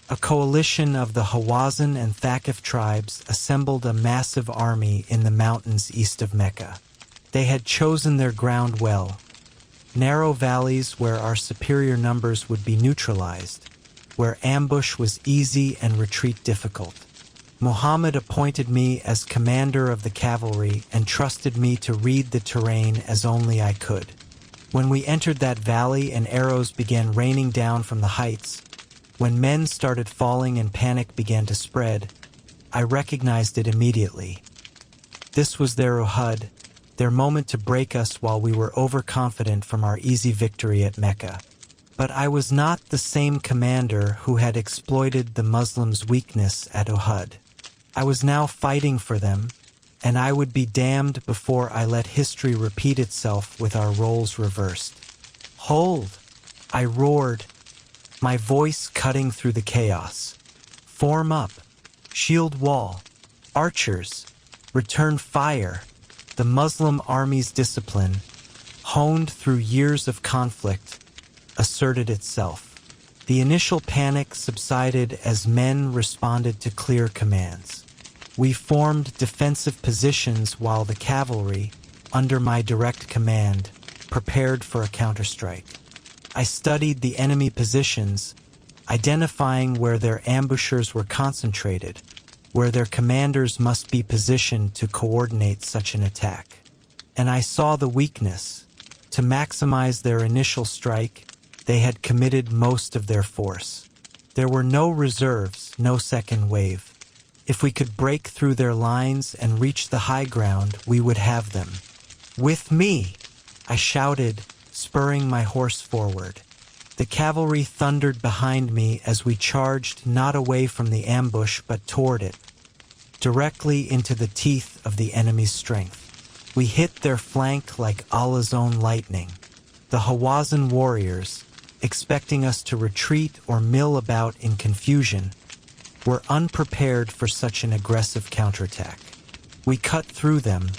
A coalition of the Hawazin and Thaqif tribes assembled a massive army in the mountains east of Mecca. They had chosen their ground well, narrow valleys where our superior numbers would be neutralized, where ambush was easy and retreat difficult. Muhammad appointed me as commander of the cavalry and trusted me to read the terrain as only I could. When we entered that valley and arrows began raining down from the heights, when men started falling and panic began to spread, I recognized it immediately. This was their Uhud, their moment to break us while we were overconfident from our easy victory at Mecca. But I was not the same commander who had exploited the Muslims' weakness at Uhud. I was now fighting for them, and I would be damned before I let history repeat itself with our roles reversed. "Hold!" I roared, my voice cutting through the chaos. "Form up! Shield wall! Archers! Return fire!" The Muslim army's discipline, honed through years of conflict, asserted itself. The initial panic subsided as men responded to clear commands. We formed defensive positions while the cavalry, under my direct command, prepared for a counterstrike. I studied the enemy positions, identifying where their ambushers were concentrated, where their commanders must be positioned to coordinate such an attack. And I saw the weakness. To maximize their initial strike, they had committed most of their force. There were no reserves, no second wave. If we could break through their lines and reach the high ground, we would have them. "With me!" I shouted, spurring my horse forward. The cavalry thundered behind me as we charged not away from the ambush but toward it, directly into the teeth of the enemy's strength. We hit their flank like Allah's own lightning. The Hawazin warriors, expecting us to retreat or mill about in confusion, were unprepared for such an aggressive counterattack. We cut through them,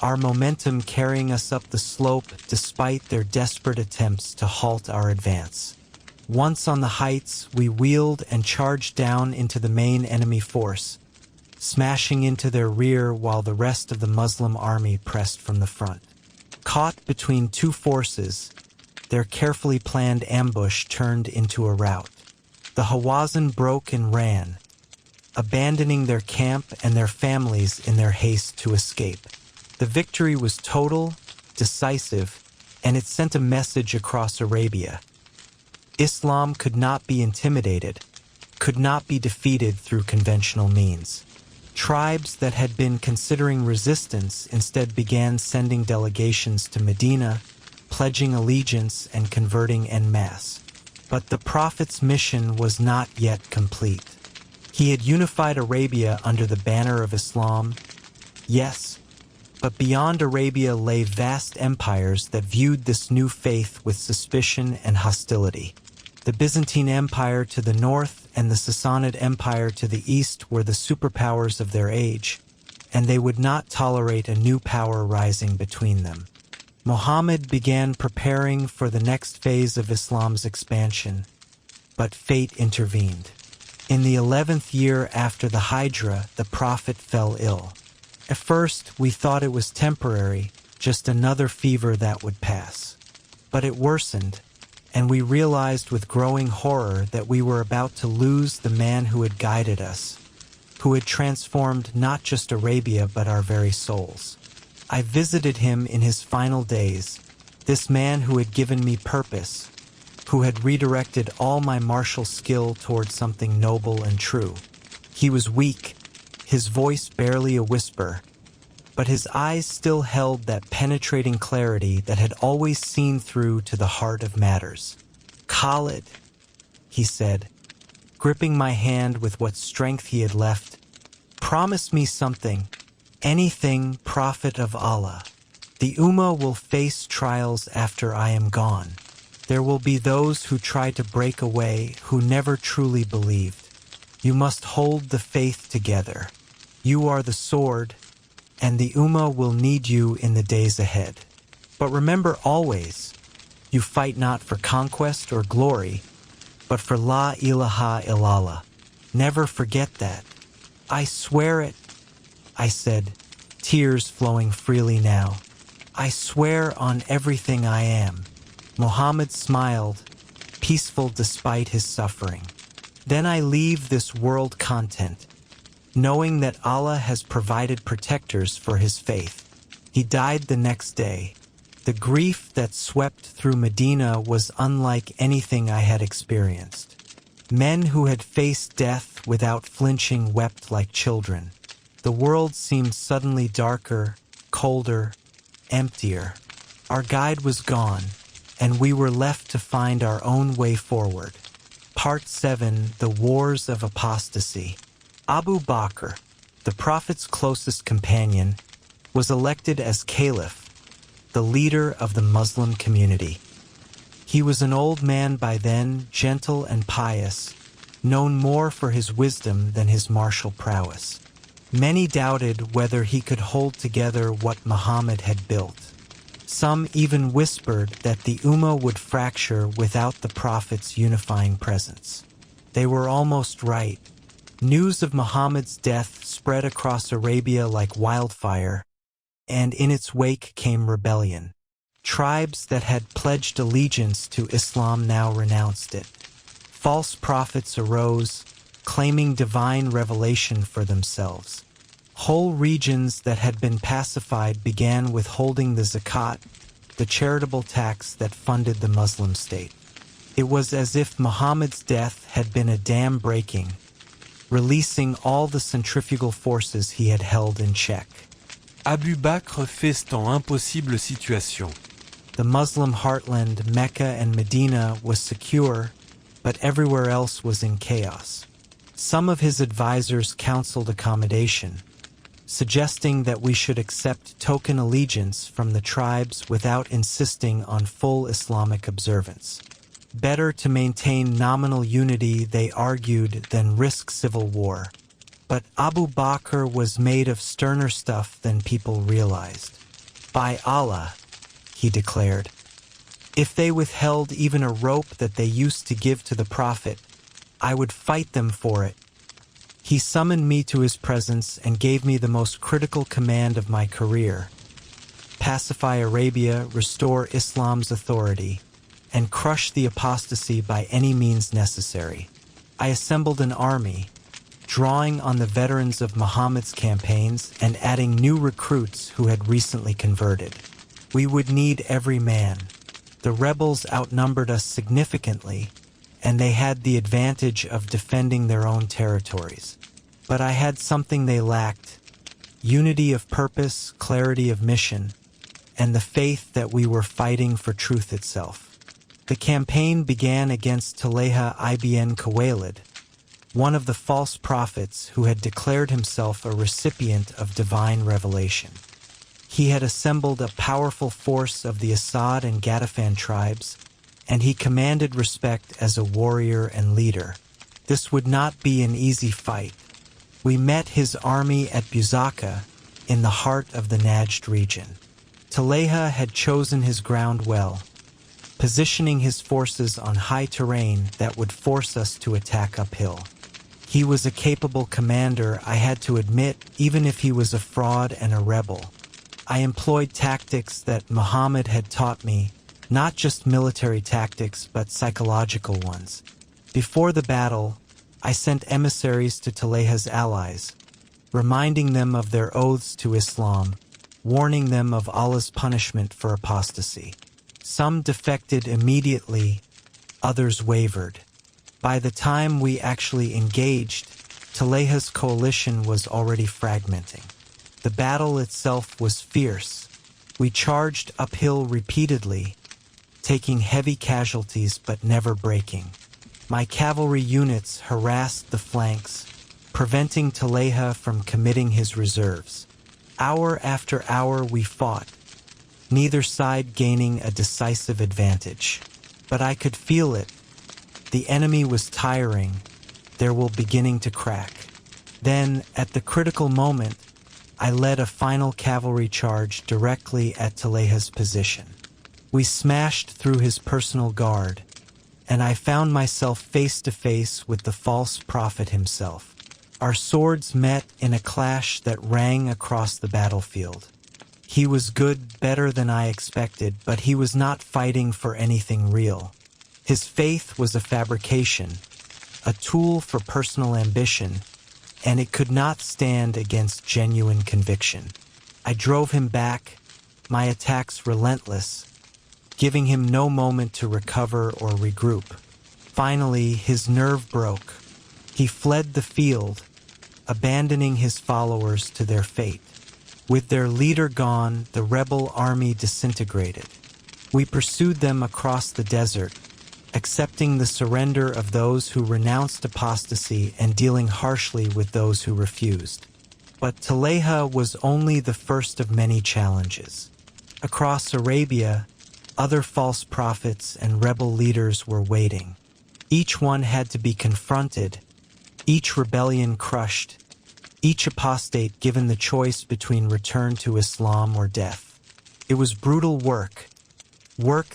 our momentum carrying us up the slope despite their desperate attempts to halt our advance. Once on the heights, we wheeled and charged down into the main enemy force, smashing into their rear while the rest of the Muslim army pressed from the front. Caught between two forces, their carefully planned ambush turned into a rout. The Hawazin broke and ran, abandoning their camp and their families in their haste to escape. The victory was total, decisive, and it sent a message across Arabia. Islam could not be intimidated, could not be defeated through conventional means. Tribes that had been considering resistance instead began sending delegations to Medina, pledging allegiance and converting en masse. But the Prophet's mission was not yet complete. He had unified Arabia under the banner of Islam, yes, but beyond Arabia lay vast empires that viewed this new faith with suspicion and hostility. The Byzantine Empire to the north and the Sassanid Empire to the east were the superpowers of their age, and they would not tolerate a new power rising between them. Muhammad began preparing for the next phase of Islam's expansion, but fate intervened. In the 11th year after the Hijra, the Prophet fell ill. At first, we thought it was temporary, just another fever that would pass. But it worsened, and we realized with growing horror that we were about to lose the man who had guided us, who had transformed not just Arabia but our very souls. I visited him in his final days, this man who had given me purpose, who had redirected all my martial skill toward something noble and true. He was weak, his voice barely a whisper, but his eyes still held that penetrating clarity that had always seen through to the heart of matters. "Khalid," he said, gripping my hand with what strength he had left, "promise me something, anything, Prophet of Allah. The Ummah will face trials after I am gone. There will be those who try to break away who never truly believed. You must hold the faith together. You are the sword, and the Ummah will need you in the days ahead. But remember always, you fight not for conquest or glory, but for La ilaha illallah. Never forget that." "I swear it," I said, tears flowing freely now. "I swear on everything I am." Muhammad smiled, peaceful despite his suffering. "Then I leave this world content, knowing that Allah has provided protectors for his faith." He died the next day. The grief that swept through Medina was unlike anything I had experienced. Men who had faced death without flinching wept like children. The world seemed suddenly darker, colder, emptier. Our guide was gone, and we were left to find our own way forward. Part 7: The Wars of Apostasy. Abu Bakr, the Prophet's closest companion, was elected as Caliph, the leader of the Muslim community. He was an old man by then, gentle and pious, known more for his wisdom than his martial prowess. Many doubted whether he could hold together what Muhammad had built. Some even whispered that the Ummah would fracture without the Prophet's unifying presence. They were almost right. News of Muhammad's death spread across Arabia like wildfire, and in its wake came rebellion. Tribes that had pledged allegiance to Islam now renounced it. False prophets arose, claiming divine revelation for themselves. Whole regions that had been pacified began withholding the zakat, the charitable tax that funded the Muslim state. It was as if Muhammad's death had been a dam breaking, releasing all the centrifugal forces he had held in check. Abu Bakr fait en impossible situation. The Muslim heartland, Mecca and Medina, was secure, but everywhere else was in chaos. Some of his advisors counseled accommodation, suggesting that we should accept token allegiance from the tribes without insisting on full Islamic observance. Better to maintain nominal unity, they argued, than risk civil war. But Abu Bakr was made of sterner stuff than people realized. "By Allah," he declared, "if they withheld even a rope that they used to give to the Prophet, I would fight them for it." He summoned me to his presence and gave me the most critical command of my career: pacify Arabia, restore Islam's authority, and crush the apostasy by any means necessary. I assembled an army, drawing on the veterans of Muhammad's campaigns and adding new recruits who had recently converted. We would need every man. The rebels outnumbered us significantly, and they had the advantage of defending their own territories. But I had something they lacked: unity of purpose, clarity of mission, and the faith that we were fighting for truth itself. The campaign began against Khalid ibn al-Walid, one of the false prophets who had declared himself a recipient of divine revelation. He had assembled a powerful force of the Asad and Ghatafan tribes, and he commanded respect as a warrior and leader. This would not be an easy fight. We met his army at Buzaka, in the heart of the Najd region. Taleha had chosen his ground well, positioning his forces on high terrain that would force us to attack uphill. He was a capable commander, I had to admit, even if he was a fraud and a rebel. I employed tactics that Muhammad had taught me, not just military tactics, but psychological ones. Before the battle, I sent emissaries to Taleha's allies, reminding them of their oaths to Islam, warning them of Allah's punishment for apostasy. Some defected immediately, others wavered. By the time we actually engaged, Taleha's coalition was already fragmenting. The battle itself was fierce. We charged uphill repeatedly, taking heavy casualties but never breaking. My cavalry units harassed the flanks, preventing Talaiha from committing his reserves. Hour after hour we fought, neither side gaining a decisive advantage. But I could feel it. The enemy was tiring, their will beginning to crack. Then, at the critical moment, I led a final cavalry charge directly at Talaiha's position. We smashed through his personal guard, and I found myself face to face with the false prophet himself. Our swords met in a clash that rang across the battlefield. He was good, better than I expected, but he was not fighting for anything real. His faith was a fabrication, a tool for personal ambition, and it could not stand against genuine conviction. I drove him back, my attacks relentless, giving him no moment to recover or regroup. Finally, his nerve broke. He fled the field, abandoning his followers to their fate. With their leader gone, the rebel army disintegrated. We pursued them across the desert, accepting the surrender of those who renounced apostasy and dealing harshly with those who refused. But Talaiha was only the first of many challenges. Across Arabia, other false prophets and rebel leaders were waiting. Each one had to be confronted, each rebellion crushed, each apostate given the choice between return to Islam or death. It was brutal work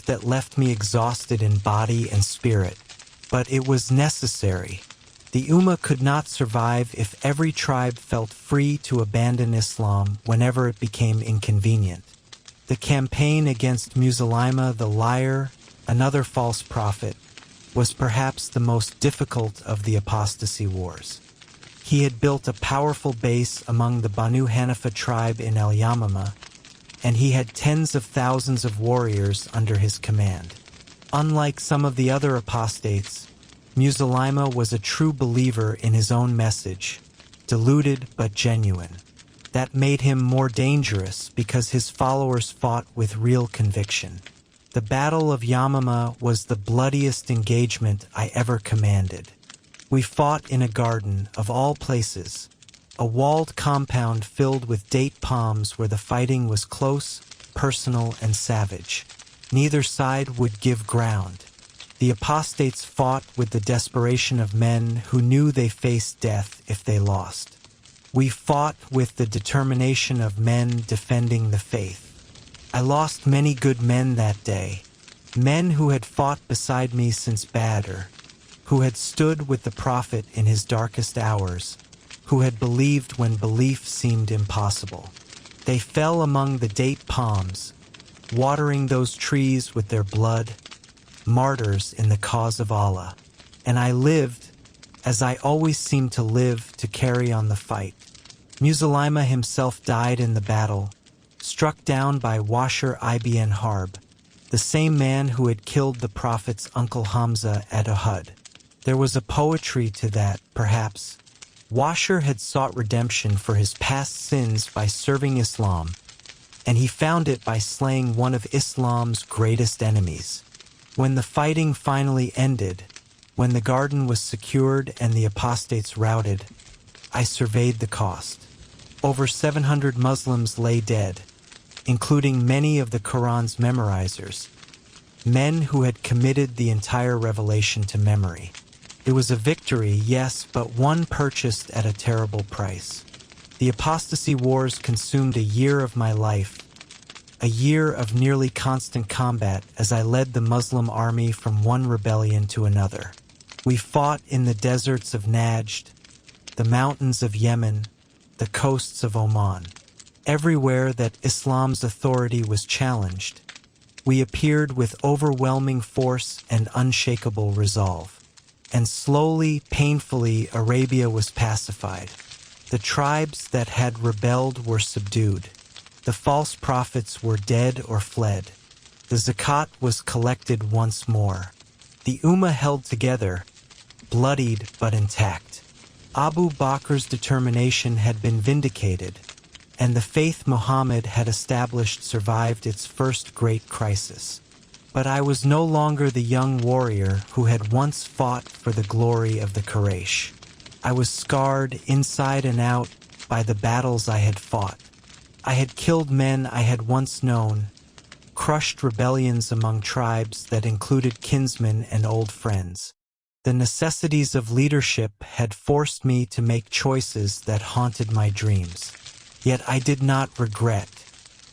that left me exhausted in body and spirit, but it was necessary. The Ummah could not survive if every tribe felt free to abandon Islam whenever it became inconvenient. The campaign against Musaylima the liar, another false prophet, was perhaps the most difficult of the apostasy wars. He had built a powerful base among the Banu Hanifa tribe in Al-Yamamah, and he had tens of thousands of warriors under his command. Unlike some of the other apostates, Musaylima was a true believer in his own message, deluded but genuine. That made him more dangerous because his followers fought with real conviction. The Battle of Yamamah was the bloodiest engagement I ever commanded. We fought in a garden, of all places, a walled compound filled with date palms where the fighting was close, personal, and savage. Neither side would give ground. The apostates fought with the desperation of men who knew they faced death if they lost. We fought with the determination of men defending the faith. I lost many good men that day, men who had fought beside me since Badr, who had stood with the Prophet in his darkest hours, who had believed when belief seemed impossible. They fell among the date palms, watering those trees with their blood, martyrs in the cause of Allah. And I lived, as I always seemed to live, to carry on the fight. Musaylima himself died in the battle, struck down by Washer ibn Harb, the same man who had killed the Prophet's uncle Hamza at Uhud. There was a poetry to that, perhaps. Washer had sought redemption for his past sins by serving Islam, and he found it by slaying one of Islam's greatest enemies. When the fighting finally ended, when the garden was secured and the apostates routed, I surveyed the cost. Over 700 Muslims lay dead, including many of the Quran's memorizers, men who had committed the entire revelation to memory. It was a victory, yes, but one purchased at a terrible price. The apostasy wars consumed a year of my life, a year of nearly constant combat as I led the Muslim army from one rebellion to another. We fought in the deserts of Najd, the mountains of Yemen, the coasts of Oman. Everywhere that Islam's authority was challenged, we appeared with overwhelming force and unshakable resolve. And slowly, painfully, Arabia was pacified. The tribes that had rebelled were subdued. The false prophets were dead or fled. The zakat was collected once more. The Ummah held together, bloodied but intact. Abu Bakr's determination had been vindicated, and the faith Muhammad had established survived its first great crisis. But I was no longer the young warrior who had once fought for the glory of the Quraysh. I was scarred inside and out by the battles I had fought. I had killed men I had once known, crushed rebellions among tribes that included kinsmen and old friends. The necessities of leadership had forced me to make choices that haunted my dreams. Yet I did not regret.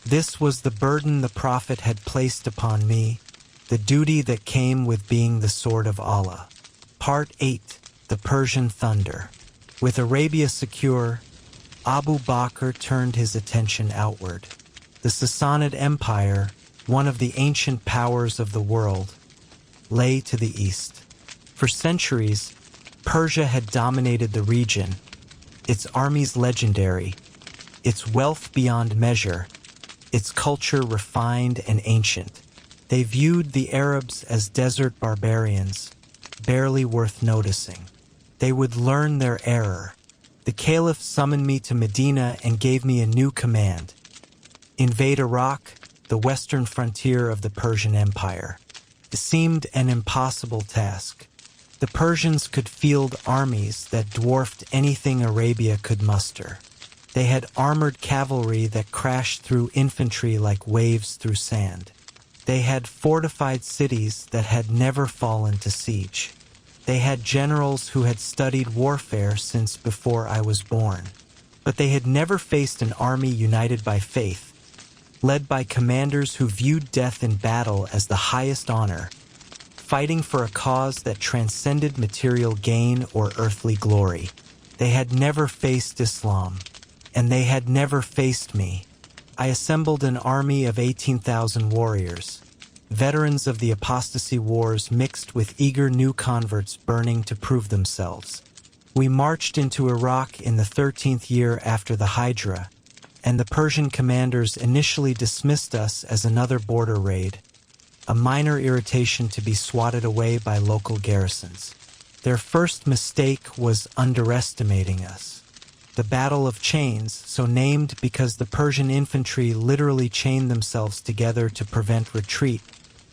This was the burden the Prophet had placed upon me, the duty that came with being the sword of Allah. Part 8. The Persian Thunder. With Arabia secure, Abu Bakr turned his attention outward. The Sassanid Empire, one of the ancient powers of the world, lay to the east. For centuries, Persia had dominated the region, its armies legendary, its wealth beyond measure, its culture refined and ancient. They viewed the Arabs as desert barbarians, barely worth noticing. They would learn their error. The Caliph summoned me to Medina and gave me a new command: invade Iraq, the western frontier of the Persian Empire. It seemed an impossible task. The Persians could field armies that dwarfed anything Arabia could muster. They had armored cavalry that crashed through infantry like waves through sand. They had fortified cities that had never fallen to siege. They had generals who had studied warfare since before I was born. But they had never faced an army united by faith, led by commanders who viewed death in battle as the highest honor, fighting for a cause that transcended material gain or earthly glory. They had never faced Islam, and they had never faced me. I assembled an army of 18,000 warriors, veterans of the Apostasy wars mixed with eager new converts burning to prove themselves. We marched into Iraq in the 13th year after the Hijra, and the Persian commanders initially dismissed us as another border raid, a minor irritation to be swatted away by local garrisons. Their first mistake was underestimating us. The Battle of Chains, so named because the Persian infantry literally chained themselves together to prevent retreat,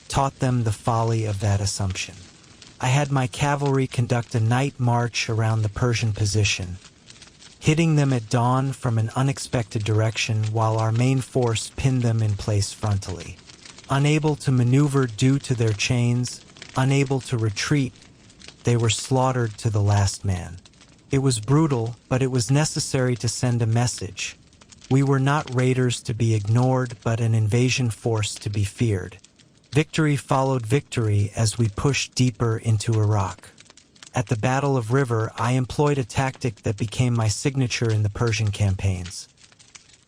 taught them the folly of that assumption. I had my cavalry conduct a night march around the Persian position, hitting them at dawn from an unexpected direction while our main force pinned them in place frontally. Unable to maneuver due to their chains, unable to retreat, they were slaughtered to the last man. It was brutal, but it was necessary to send a message. We were not raiders to be ignored, but an invasion force to be feared. Victory followed victory as we pushed deeper into Iraq. At the Battle of River, I employed a tactic that became my signature in the Persian campaigns.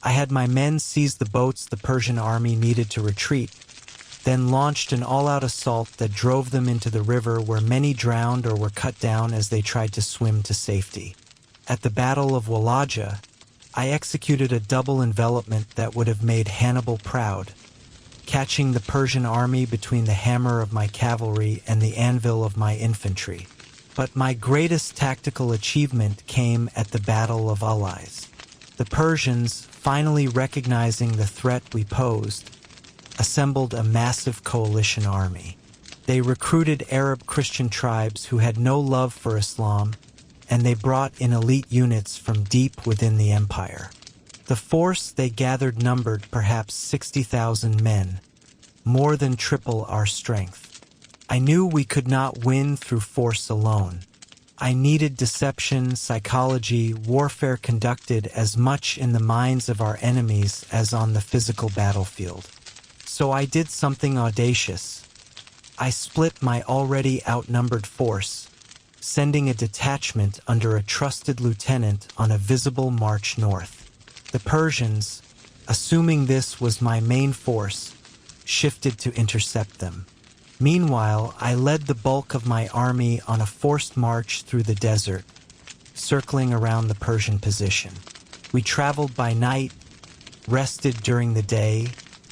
I had my men seize the boats the Persian army needed to retreat, then launched an all-out assault that drove them into the river where many drowned or were cut down as they tried to swim to safety. At the Battle of Walaja, I executed a double envelopment that would have made Hannibal proud, catching the Persian army between the hammer of my cavalry and the anvil of my infantry. But my greatest tactical achievement came at the Battle of Allies. The Persians, finally recognizing the threat we posed, assembled a massive coalition army. They recruited Arab Christian tribes who had no love for Islam, and they brought in elite units from deep within the empire. The force they gathered numbered perhaps 60,000 men, more than triple our strength. I knew we could not win through force alone. I needed deception, psychology, warfare conducted as much in the minds of our enemies as on the physical battlefield. So I did something audacious. I split my already outnumbered force, sending a detachment under a trusted lieutenant on a visible march north. The Persians, assuming this was my main force, shifted to intercept them. Meanwhile, I led the bulk of my army on a forced march through the desert, circling around the Persian position. We traveled by night, rested during the day,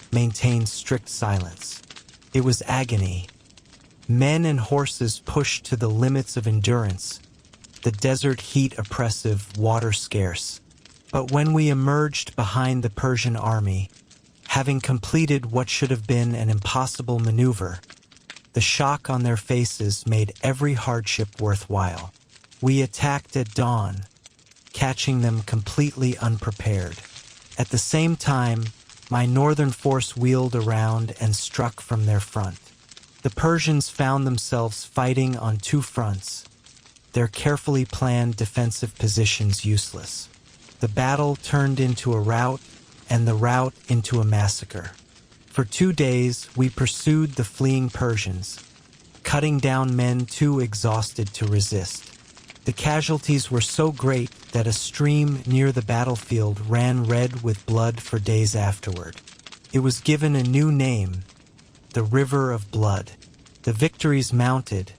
maintained strict silence. It was agony. Men and horses pushed to the limits of endurance, the desert heat oppressive, water scarce. But when we emerged behind the Persian army, having completed what should have been an impossible maneuver, the shock on their faces made every hardship worthwhile. We attacked at dawn, catching them completely unprepared. At the same time, my northern force wheeled around and struck from their front. The Persians found themselves fighting on two fronts, their carefully planned defensive positions useless. The battle turned into a rout, and the rout into a massacre. For 2 days, we pursued the fleeing Persians, cutting down men too exhausted to resist. The casualties were so great that a stream near the battlefield ran red with blood for days afterward. It was given a new name, the River of Blood. The victories mounted,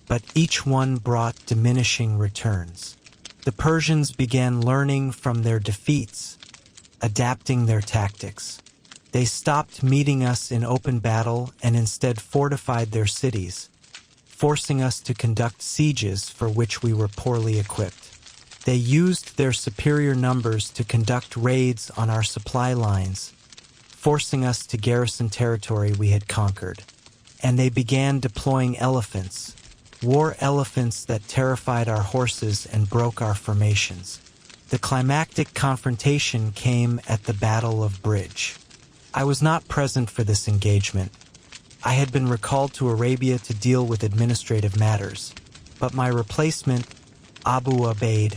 but each one brought diminishing returns. The Persians began learning from their defeats, adapting their tactics. They stopped meeting us in open battle and instead fortified their cities, forcing us to conduct sieges for which we were poorly equipped. They used their superior numbers to conduct raids on our supply lines, forcing us to garrison territory we had conquered. And they began deploying elephants, war elephants that terrified our horses and broke our formations. The climactic confrontation came at the Battle of Bridge. I was not present for this engagement. I had been recalled to Arabia to deal with administrative matters, but my replacement, Abu Ubaid,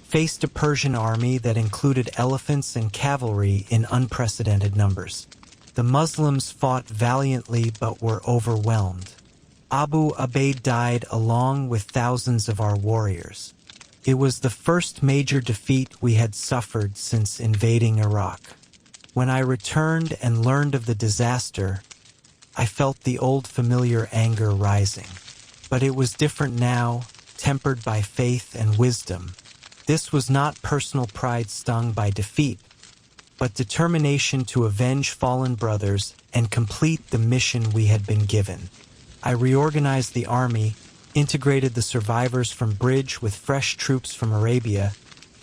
faced a Persian army that included elephants and cavalry in unprecedented numbers. The Muslims fought valiantly but were overwhelmed. Abu Ubaid died along with thousands of our warriors. It was the first major defeat we had suffered since invading Iraq. When I returned and learned of the disaster, I felt the old familiar anger rising. But it was different now, tempered by faith and wisdom. This was not personal pride stung by defeat, but determination to avenge fallen brothers and complete the mission we had been given. I reorganized the army, integrated the survivors from Bridge with fresh troops from Arabia,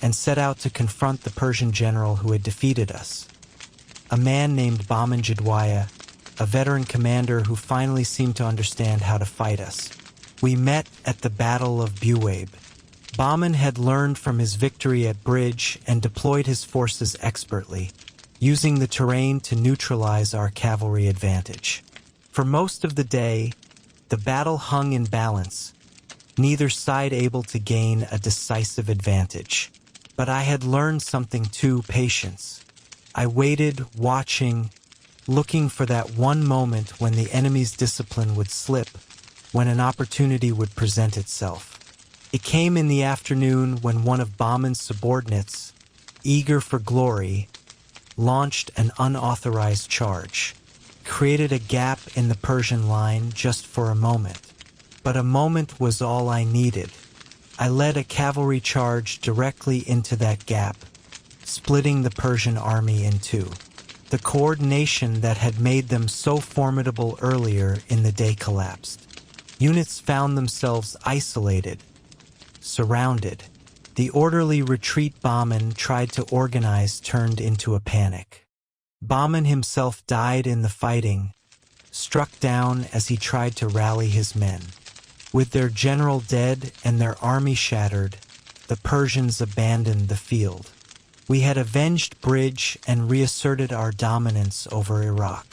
and set out to confront the Persian general who had defeated us. A man named Bahman Jadwaya, a veteran commander who finally seemed to understand how to fight us. We met at the Battle of Buwaib. Bahman had learned from his victory at Bridge and deployed his forces expertly, using the terrain to neutralize our cavalry advantage. For most of the day, the battle hung in balance, neither side able to gain a decisive advantage. But I had learned something too: patience. I waited, watching, looking for that one moment when the enemy's discipline would slip, when an opportunity would present itself. It came in the afternoon when one of Bahman's subordinates, eager for glory, launched an unauthorized charge, created a gap in the Persian line just for a moment. But a moment was all I needed. I led a cavalry charge directly into that gap, splitting the Persian army in two. The coordination that had made them so formidable earlier in the day collapsed. Units found themselves isolated, surrounded. The orderly retreat Bahman tried to organize turned into a panic. Bahman himself died in the fighting, struck down as he tried to rally his men. With their general dead and their army shattered, the Persians abandoned the field. We had avenged Bridge and reasserted our dominance over Iraq.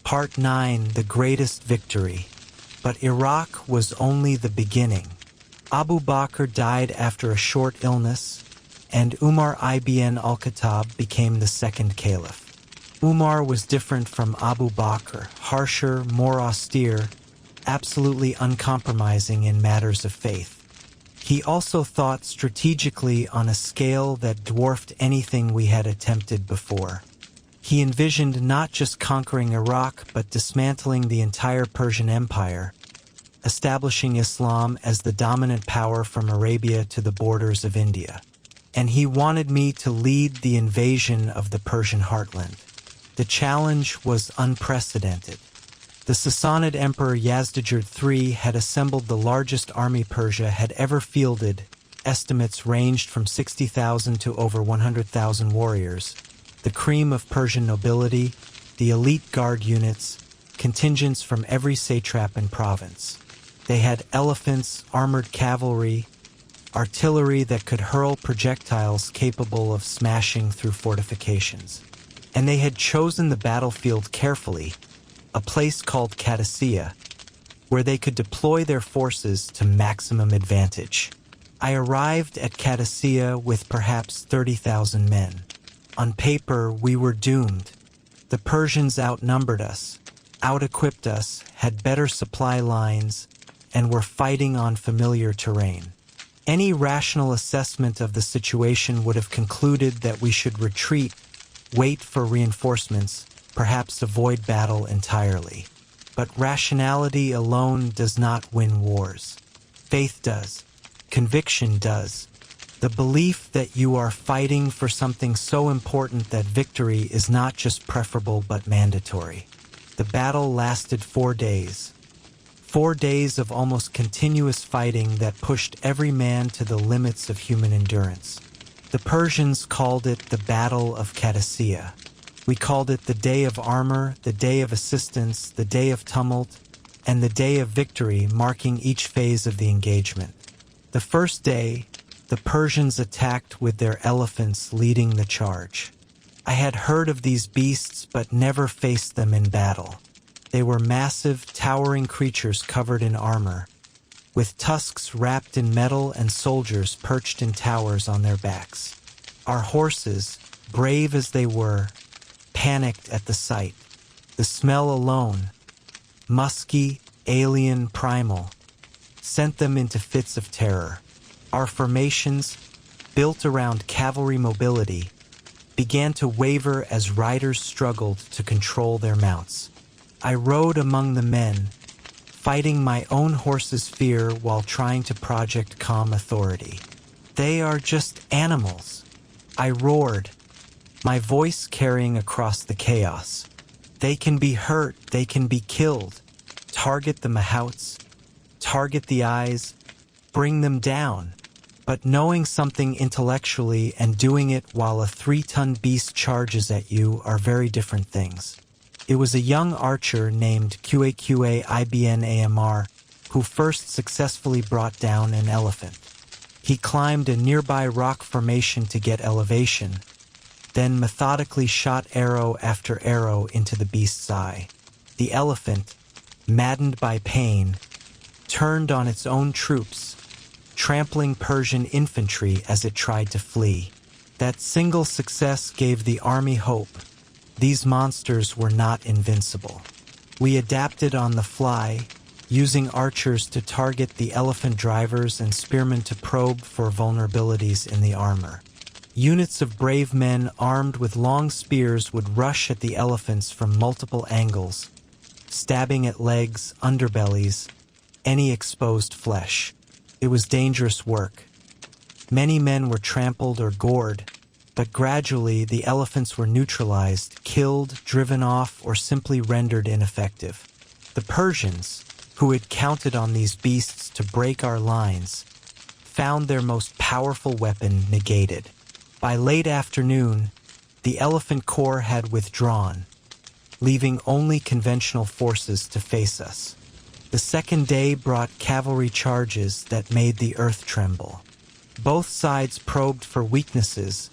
Part 9, the greatest victory. But Iraq was only the beginning. Abu Bakr died after a short illness, and Umar ibn al-Khattab became the second caliph. Umar was different from Abu Bakr, harsher, more austere, absolutely uncompromising in matters of faith. He also thought strategically on a scale that dwarfed anything we had attempted before. He envisioned not just conquering Iraq, but dismantling the entire Persian Empire, establishing Islam as the dominant power from Arabia to the borders of India. And he wanted me to lead the invasion of the Persian heartland. The challenge was unprecedented. The Sassanid Emperor Yazdijerd III had assembled the largest army Persia had ever fielded estimates ranged from 60,000 to over 100,000 warriors, the cream of Persian nobility, the elite guard units, contingents from every satrap and province. They had elephants, armored cavalry, artillery that could hurl projectiles capable of smashing through fortifications. And they had chosen the battlefield carefully, a place called Qadisiyyah, where they could deploy their forces to maximum advantage. I arrived at Qadisiyyah with perhaps 30,000 men. On paper, we were doomed. The Persians outnumbered us, out-equipped us, had better supply lines, and were fighting on familiar terrain. Any rational assessment of the situation would have concluded that we should retreat, wait for reinforcements, perhaps avoid battle entirely. But rationality alone does not win wars. Faith does. Conviction does. The belief that you are fighting for something so important that victory is not just preferable but mandatory. The battle lasted 4 days. 4 days of almost continuous fighting that pushed every man to the limits of human endurance. The Persians called it the Battle of Qadisiyyah. We called it the Day of Armor, the Day of Assistance, the Day of Tumult, and the Day of Victory, marking each phase of the engagement. The first day, the Persians attacked with their elephants leading the charge. I had heard of these beasts but never faced them in battle. They were massive, towering creatures covered in armor, with tusks wrapped in metal and soldiers perched in towers on their backs. Our horses, brave as they were, panicked at the sight. The smell alone, musky, alien, primal, sent them into fits of terror. Our formations, built around cavalry mobility, began to waver as riders struggled to control their mounts. I rode among the men, fighting my own horse's fear while trying to project calm authority. They are just animals. I roared, my voice carrying across the chaos. They can be hurt, they can be killed. Target the mahouts, target the eyes, bring them down. But knowing something intellectually and doing it while a 3-ton beast charges at you are very different things. It was a young archer named Qaqibn Amr who first successfully brought down an elephant. He climbed a nearby rock formation to get elevation, then methodically shot arrow after arrow into the beast's eye. The elephant, maddened by pain, turned on its own troops, trampling Persian infantry as it tried to flee. That single success gave the army hope. These monsters were not invincible. We adapted on the fly, using archers to target the elephant drivers and spearmen to probe for vulnerabilities in the armor. Units of brave men armed with long spears would rush at the elephants from multiple angles, stabbing at legs, underbellies, any exposed flesh. It was dangerous work. Many men were trampled or gored, but gradually the elephants were neutralized, killed, driven off, or simply rendered ineffective. The Persians, who had counted on these beasts to break our lines, found their most powerful weapon negated. By late afternoon, the elephant corps had withdrawn, leaving only conventional forces to face us. The second day brought cavalry charges that made the earth tremble. Both sides probed for weaknesses,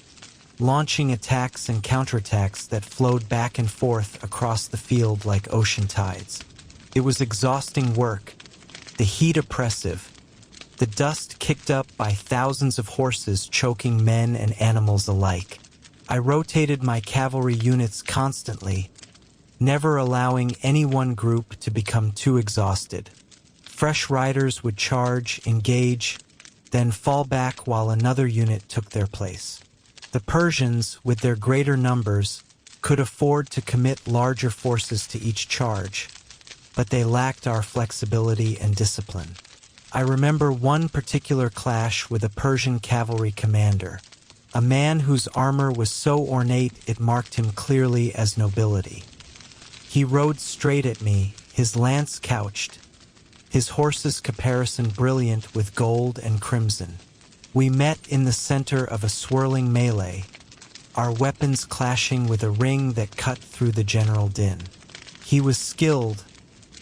launching attacks and counterattacks that flowed back and forth across the field like ocean tides. It was exhausting work, the heat oppressive, the dust kicked up by thousands of horses choking men and animals alike. I rotated my cavalry units constantly, never allowing any one group to become too exhausted. Fresh riders would charge, engage, then fall back while another unit took their place. The Persians, with their greater numbers, could afford to commit larger forces to each charge, but they lacked our flexibility and discipline. I remember one particular clash with a Persian cavalry commander, a man whose armor was so ornate it marked him clearly as nobility. He rode straight at me, his lance couched, his horse's caparison brilliant with gold and crimson. We met in the center of a swirling melee, our weapons clashing with a ring that cut through the general din. He was skilled,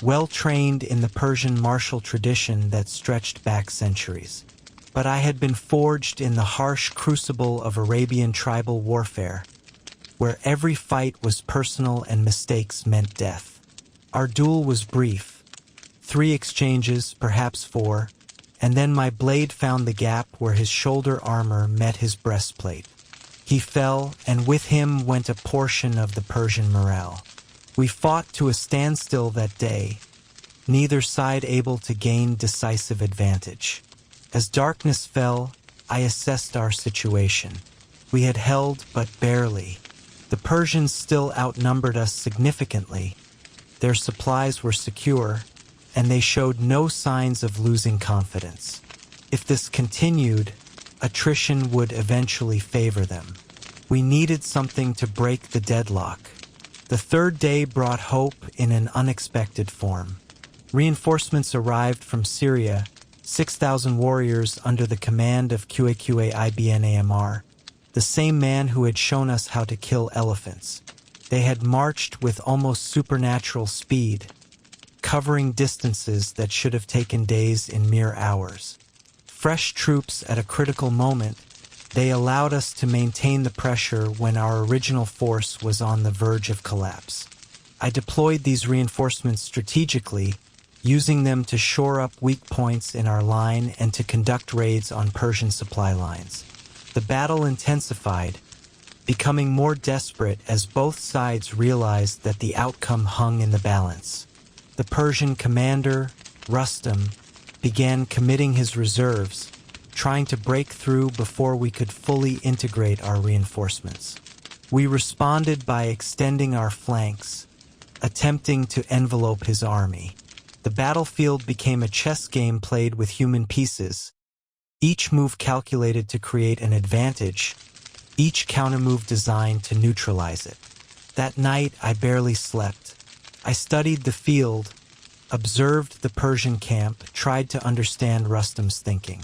well-trained in the Persian martial tradition that stretched back centuries. But I had been forged in the harsh crucible of Arabian tribal warfare, where every fight was personal and mistakes meant death. Our duel was brief, 3 exchanges, perhaps 4, and then my blade found the gap where his shoulder armor met his breastplate. He fell, and with him went a portion of the Persian morale. We fought to a standstill that day, neither side able to gain decisive advantage. As darkness fell, I assessed our situation. We had held but barely. The Persians still outnumbered us significantly. Their supplies were secure, and they showed no signs of losing confidence. If this continued, attrition would eventually favor them. We needed something to break the deadlock. The third day brought hope in an unexpected form. Reinforcements arrived from Syria, 6,000 warriors under the command of Qadisiyyah ibn Umar, the same man who had shown us how to kill elephants. They had marched with almost supernatural speed, covering distances that should have taken days in mere hours. Fresh troops at a critical moment, they allowed us to maintain the pressure when our original force was on the verge of collapse. I deployed these reinforcements strategically, using them to shore up weak points in our line and to conduct raids on Persian supply lines. The battle intensified, becoming more desperate as both sides realized that the outcome hung in the balance. The Persian commander, Rustam, began committing his reserves, trying to break through before we could fully integrate our reinforcements. We responded by extending our flanks, attempting to envelope his army. The battlefield became a chess game played with human pieces, each move calculated to create an advantage, each countermove designed to neutralize it. That night, I barely slept. I studied the field, observed the Persian camp, tried to understand Rustam's thinking.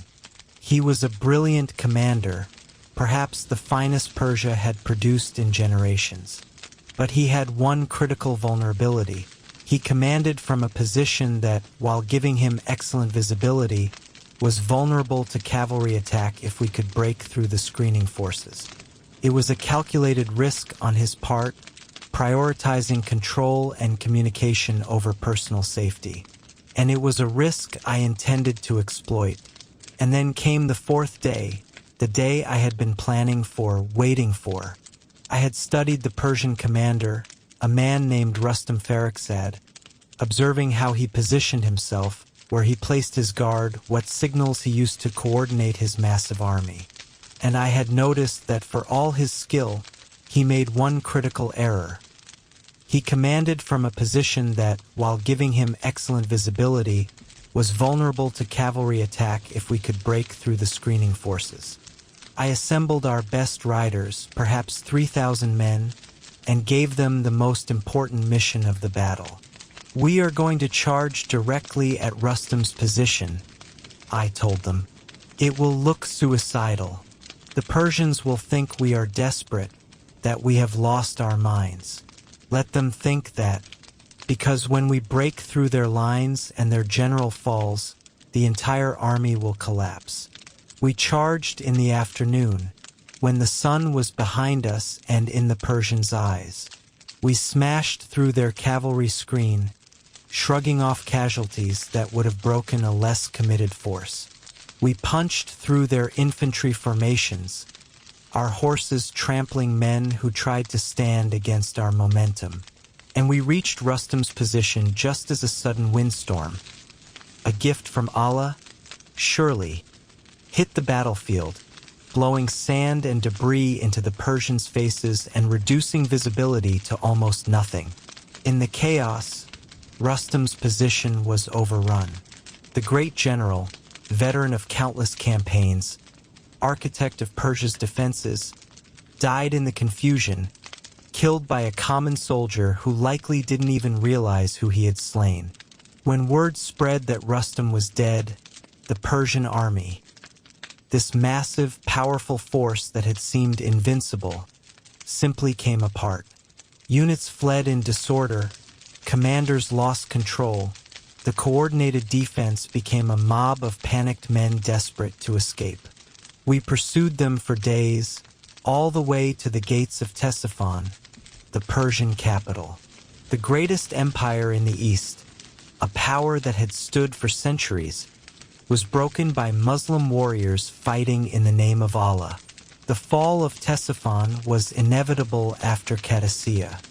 He was a brilliant commander, perhaps the finest Persia had produced in generations. But he had one critical vulnerability. He commanded from a position that, while giving him excellent visibility, was vulnerable to cavalry attack if we could break through the screening forces. It was a calculated risk on his part, prioritizing control and communication over personal safety. And it was a risk I intended to exploit. And then came the 4th day, the day I had been planning for, waiting for. I had studied the Persian commander, a man named Rustam Farrokhzad, observing how he positioned himself, where he placed his guard, what signals he used to coordinate his massive army. And I had noticed that for all his skill, he made one critical error. He commanded from a position that, while giving him excellent visibility, was vulnerable to cavalry attack if we could break through the screening forces. I assembled our best riders, perhaps 3,000 men, and gave them the most important mission of the battle. We are going to charge directly at Rustam's position, I told them. It will look suicidal. The Persians will think we are desperate, that we have lost our minds. Let them think that, because when we break through their lines and their general falls, the entire army will collapse. We charged in the afternoon, when the sun was behind us and in the Persians' eyes. We smashed through their cavalry screen, shrugging off casualties that would have broken a less committed force. We punched through their infantry formations, our horses trampling men who tried to stand against our momentum. And we reached Rustam's position just as a sudden windstorm, a gift from Allah, surely, hit the battlefield, blowing sand and debris into the Persians' faces and reducing visibility to almost nothing. In the chaos, Rustam's position was overrun. The great general, veteran of countless campaigns, architect of Persia's defenses, died in the confusion, killed by a common soldier who likely didn't even realize who he had slain. When word spread that Rustam was dead, the Persian army, This massive, powerful force that had seemed invincible simply came apart. Units fled in disorder, commanders lost control. The coordinated defense became a mob of panicked men desperate to escape. We pursued them for days, all the way to the gates of Ctesiphon, the Persian capital. The greatest empire in the East, a power that had stood for centuries, was broken by Muslim warriors fighting in the name of Allah. The fall of Ctesiphon was inevitable after Qadisiyyah.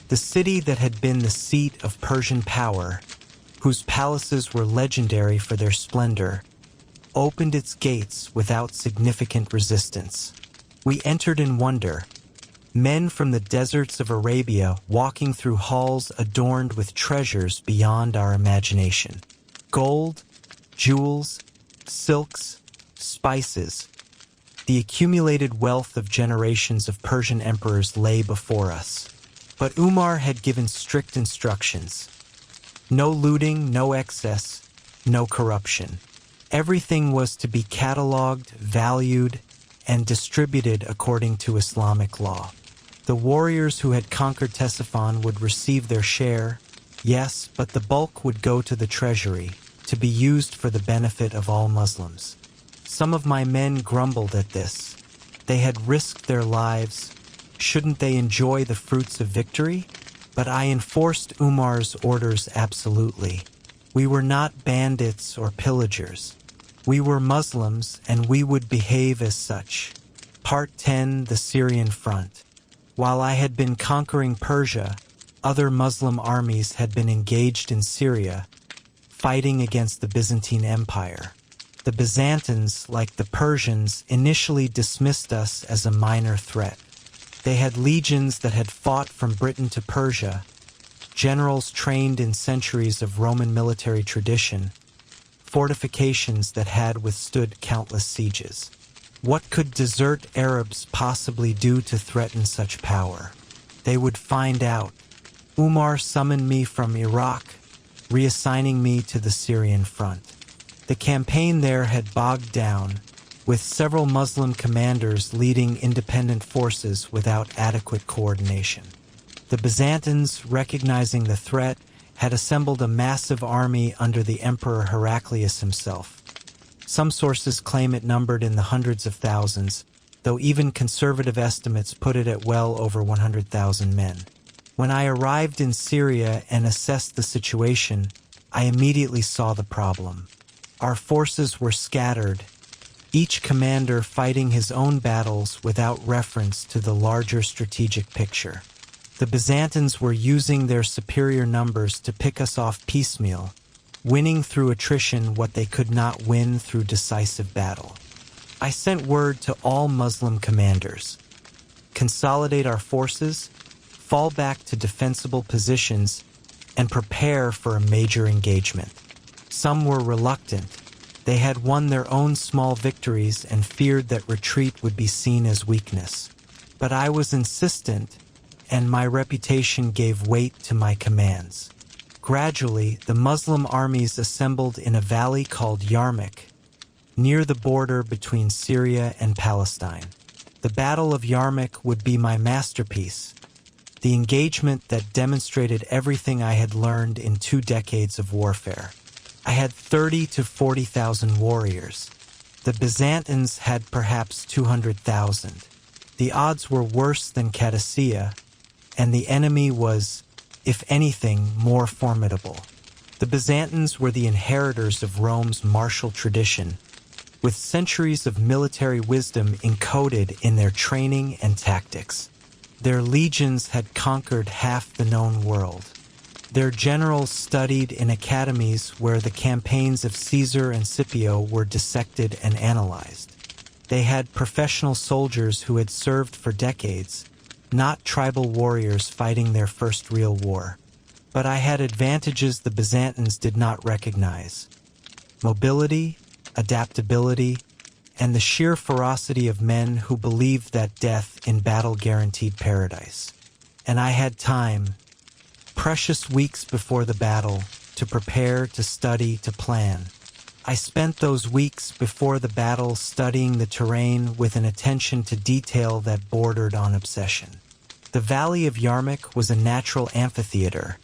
The city that had been the seat of Persian power, whose palaces were legendary for their splendor, opened its gates without significant resistance. We entered in wonder, men from the deserts of Arabia walking through halls adorned with treasures beyond our imagination. Gold, jewels, silks, spices. The accumulated wealth of generations of Persian emperors lay before us. But Umar had given strict instructions. No looting, no excess, no corruption. Everything was to be catalogued, valued, and distributed according to Islamic law. The warriors who had conquered Ctesiphon would receive their share, yes, but the bulk would go to the treasury, to be used for the benefit of all Muslims. Some of my men grumbled at this. They had risked their lives. Shouldn't they enjoy the fruits of victory? But I enforced Umar's orders absolutely. We were not bandits or pillagers. We were Muslims, and we would behave as such. Part 10, the Syrian Front. While I had been conquering Persia, other Muslim armies had been engaged in Syria, fighting against the Byzantine Empire. The Byzantines, like the Persians, initially dismissed us as a minor threat. They had legions that had fought from Britain to Persia, generals trained in centuries of Roman military tradition, fortifications that had withstood countless sieges. What could desert Arabs possibly do to threaten such power? They would find out. Umar summoned me from Iraq, reassigning me to the Syrian front. The campaign there had bogged down, with several Muslim commanders leading independent forces without adequate coordination. The Byzantines, recognizing the threat, had assembled a massive army under the Emperor Heraclius himself. Some sources claim it numbered in the hundreds of thousands, though even conservative estimates put it at well over 100,000 men. When I arrived in Syria and assessed the situation, I immediately saw the problem. Our forces were scattered, each commander fighting his own battles without reference to the larger strategic picture. The Byzantines were using their superior numbers to pick us off piecemeal, winning through attrition what they could not win through decisive battle. I sent word to all Muslim commanders: consolidate our forces, fall back to defensible positions, and prepare for a major engagement. Some were reluctant. They had won their own small victories and feared that retreat would be seen as weakness. But I was insistent, and my reputation gave weight to my commands. Gradually, the Muslim armies assembled in a valley called Yarmouk, near the border between Syria and Palestine. The Battle of Yarmouk would be my masterpiece, the engagement that demonstrated everything I had learned in 2 decades of warfare. I had 30 to 40,000 warriors. The Byzantines had perhaps 200,000. The odds were worse than Qadisiyyah, and the enemy was, if anything, more formidable. The Byzantines were the inheritors of Rome's martial tradition, with centuries of military wisdom encoded in their training and tactics. Their legions had conquered half the known world. Their generals studied in academies where the campaigns of Caesar and Scipio were dissected and analyzed. They had professional soldiers who had served for decades, not tribal warriors fighting their first real war. But I had advantages the Byzantines did not recognize: mobility, adaptability, and the sheer ferocity of men who believed that death in battle guaranteed paradise. And I had time, precious weeks before the battle, to prepare, to study, to plan. I spent those weeks before the battle studying the terrain with an attention to detail that bordered on obsession. The valley of Yarmouk was a natural amphitheater,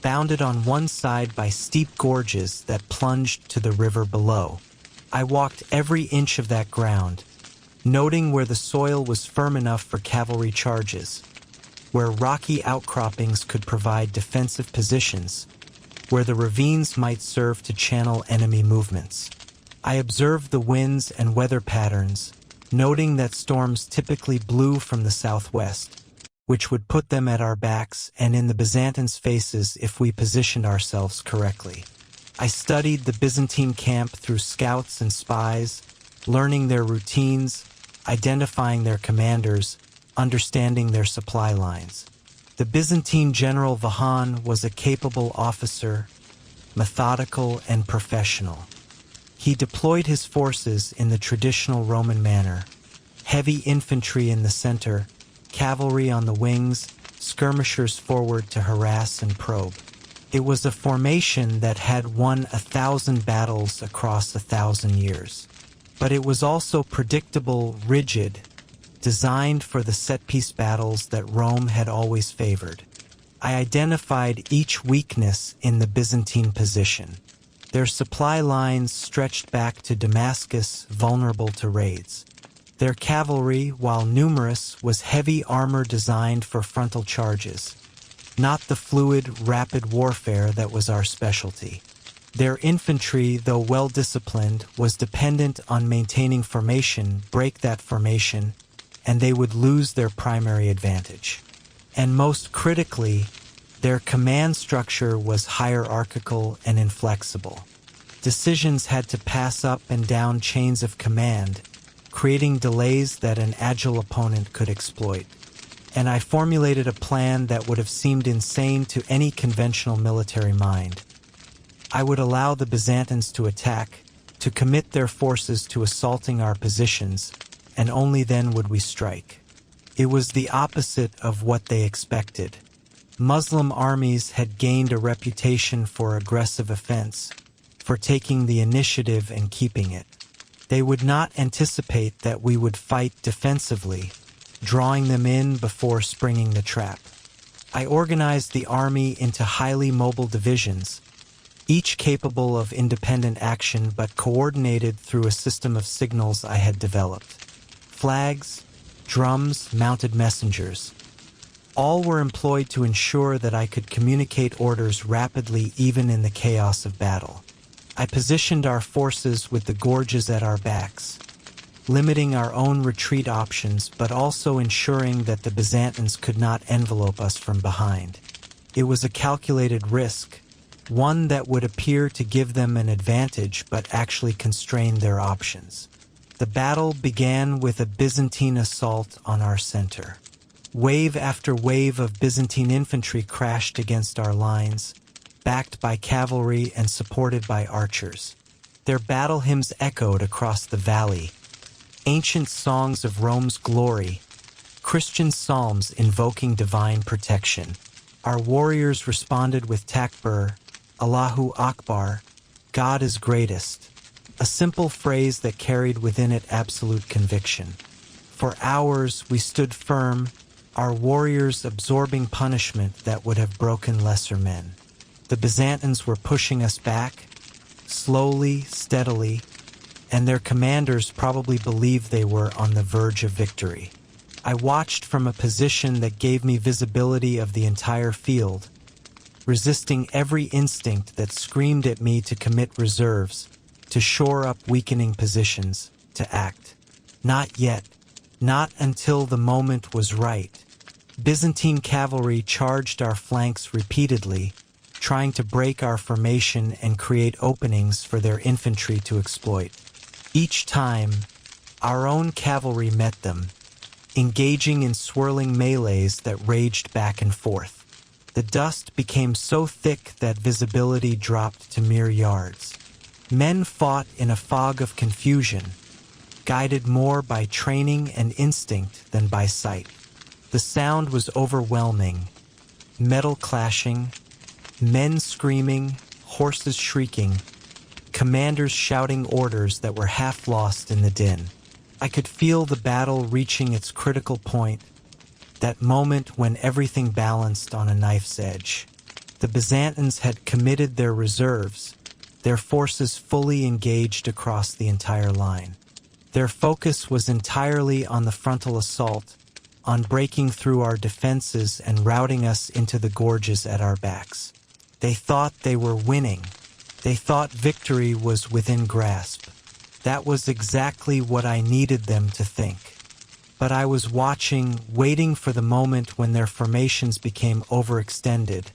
bounded on one side by steep gorges that plunged to the river below. I walked every inch of that ground, noting where the soil was firm enough for cavalry charges, where rocky outcroppings could provide defensive positions, where the ravines might serve to channel enemy movements. I observed the winds and weather patterns, noting that storms typically blew from the southwest, which would put them at our backs and in the Byzantines' faces if we positioned ourselves correctly. I studied the Byzantine camp through scouts and spies, learning their routines, identifying their commanders, understanding their supply lines. The Byzantine general Vahan was a capable officer, methodical and professional. He deployed his forces in the traditional Roman manner: heavy infantry in the center, cavalry on the wings, skirmishers forward to harass and probe. It was a formation that had won 1,000 battles across 1,000 years. But it was also predictable, rigid, designed for the set-piece battles that Rome had always favored. I identified each weakness in the Byzantine position. Their supply lines stretched back to Damascus, vulnerable to raids. Their cavalry, while numerous, was heavy armor designed for frontal charges, not the fluid, rapid warfare that was our specialty. Their infantry, though well-disciplined, was dependent on maintaining formation, break that formation, and they would lose their primary advantage. And most critically, their command structure was hierarchical and inflexible. Decisions had to pass up and down chains of command, creating delays that an agile opponent could exploit. And I formulated a plan that would have seemed insane to any conventional military mind. I would allow the Byzantines to attack, to commit their forces to assaulting our positions, and only then would we strike. It was the opposite of what they expected. Muslim armies had gained a reputation for aggressive offense, for taking the initiative and keeping it. They would not anticipate that we would fight defensively, drawing them in before springing the trap. I organized the army into highly mobile divisions, each capable of independent action but coordinated through a system of signals I had developed. Flags, drums, mounted messengers. All were employed to ensure that I could communicate orders rapidly even in the chaos of battle. I positioned our forces with the gorges at our backs, limiting our own retreat options but also ensuring that the Byzantines could not envelope us from behind. It was a calculated risk, one that would appear to give them an advantage but actually constrain their options. The battle began with a Byzantine assault on our center. Wave after wave of Byzantine infantry crashed against our lines, backed by cavalry and supported by archers. Their battle hymns echoed across the valley, ancient songs of Rome's glory, Christian psalms invoking divine protection. Our warriors responded with takbir, Allahu Akbar, God is greatest, a simple phrase that carried within it absolute conviction. For hours we stood firm, our warriors absorbing punishment that would have broken lesser men. The Byzantines were pushing us back, slowly, steadily, and their commanders probably believed they were on the verge of victory. I watched from a position that gave me visibility of the entire field, resisting every instinct that screamed at me to commit reserves, to shore up weakening positions, to act. Not yet, not until the moment was right. Byzantine cavalry charged our flanks repeatedly, trying to break our formation and create openings for their infantry to exploit. Each time, our own cavalry met them, engaging in swirling melees that raged back and forth. The dust became so thick that visibility dropped to mere yards. Men fought in a fog of confusion, guided more by training and instinct than by sight. The sound was overwhelming, metal clashing, men screaming, horses shrieking, commanders shouting orders that were half lost in the din. I could feel the battle reaching its critical point, that moment when everything balanced on a knife's edge. The Byzantines had committed their reserves, their forces fully engaged across the entire line. Their focus was entirely on the frontal assault, on breaking through our defenses and routing us into the gorges at our backs. They thought they were winning. They thought victory was within grasp. That was exactly what I needed them to think. But I was watching, waiting for the moment when their formations became overextended,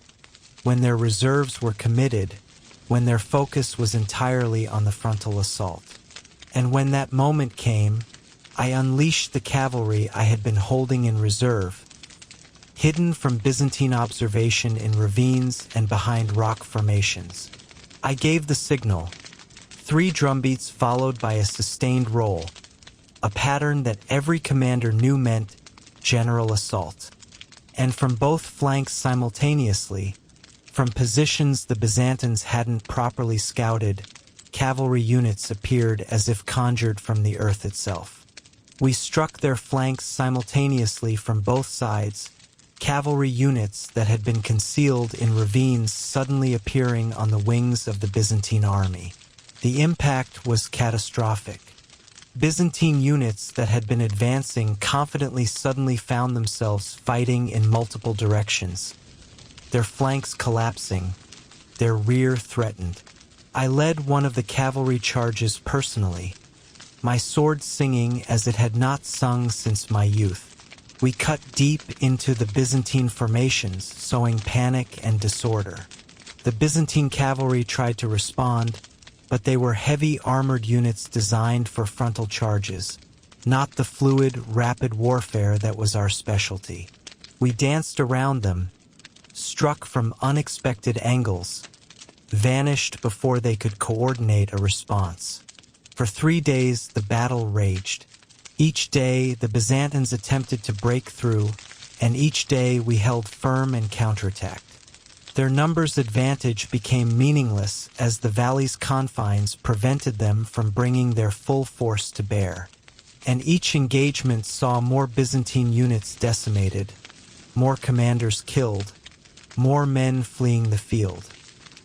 when their reserves were committed, when their focus was entirely on the frontal assault. And when that moment came, I unleashed the cavalry I had been holding in reserve, hidden from Byzantine observation in ravines and behind rock formations. I gave the signal, 3 drumbeats followed by a sustained roll, a pattern that every commander knew meant general assault. And from both flanks simultaneously, from positions the Byzantines hadn't properly scouted, cavalry units appeared as if conjured from the earth itself. We struck their flanks simultaneously from both sides, cavalry units that had been concealed in ravines suddenly appearing on the wings of the Byzantine army. The impact was catastrophic. Byzantine units that had been advancing confidently suddenly found themselves fighting in multiple directions, their flanks collapsing, their rear threatened. I led one of the cavalry charges personally, my sword singing as it had not sung since my youth. We cut deep into the Byzantine formations, sowing panic and disorder. The Byzantine cavalry tried to respond, but they were heavy armored units designed for frontal charges, not the fluid, rapid warfare that was our specialty. We danced around them, struck from unexpected angles, vanished before they could coordinate a response. For 3 days, the battle raged. Each day, the Byzantines attempted to break through, and each day we held firm and counterattacked. Their numbers advantage became meaningless as the valley's confines prevented them from bringing their full force to bear. And each engagement saw more Byzantine units decimated, more commanders killed, more men fleeing the field.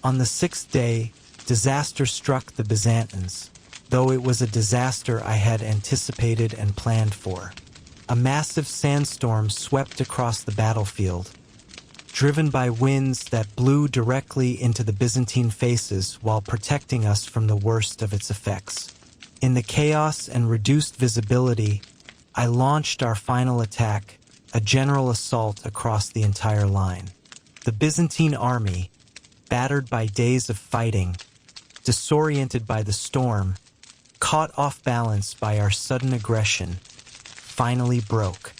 On the 6th day, disaster struck the Byzantines, though it was a disaster I had anticipated and planned for. A massive sandstorm swept across the battlefield, driven by winds that blew directly into the Byzantine faces while protecting us from the worst of its effects. In the chaos and reduced visibility, I launched our final attack, a general assault across the entire line. The Byzantine army, battered by days of fighting, disoriented by the storm, caught off balance by our sudden aggression, finally broke.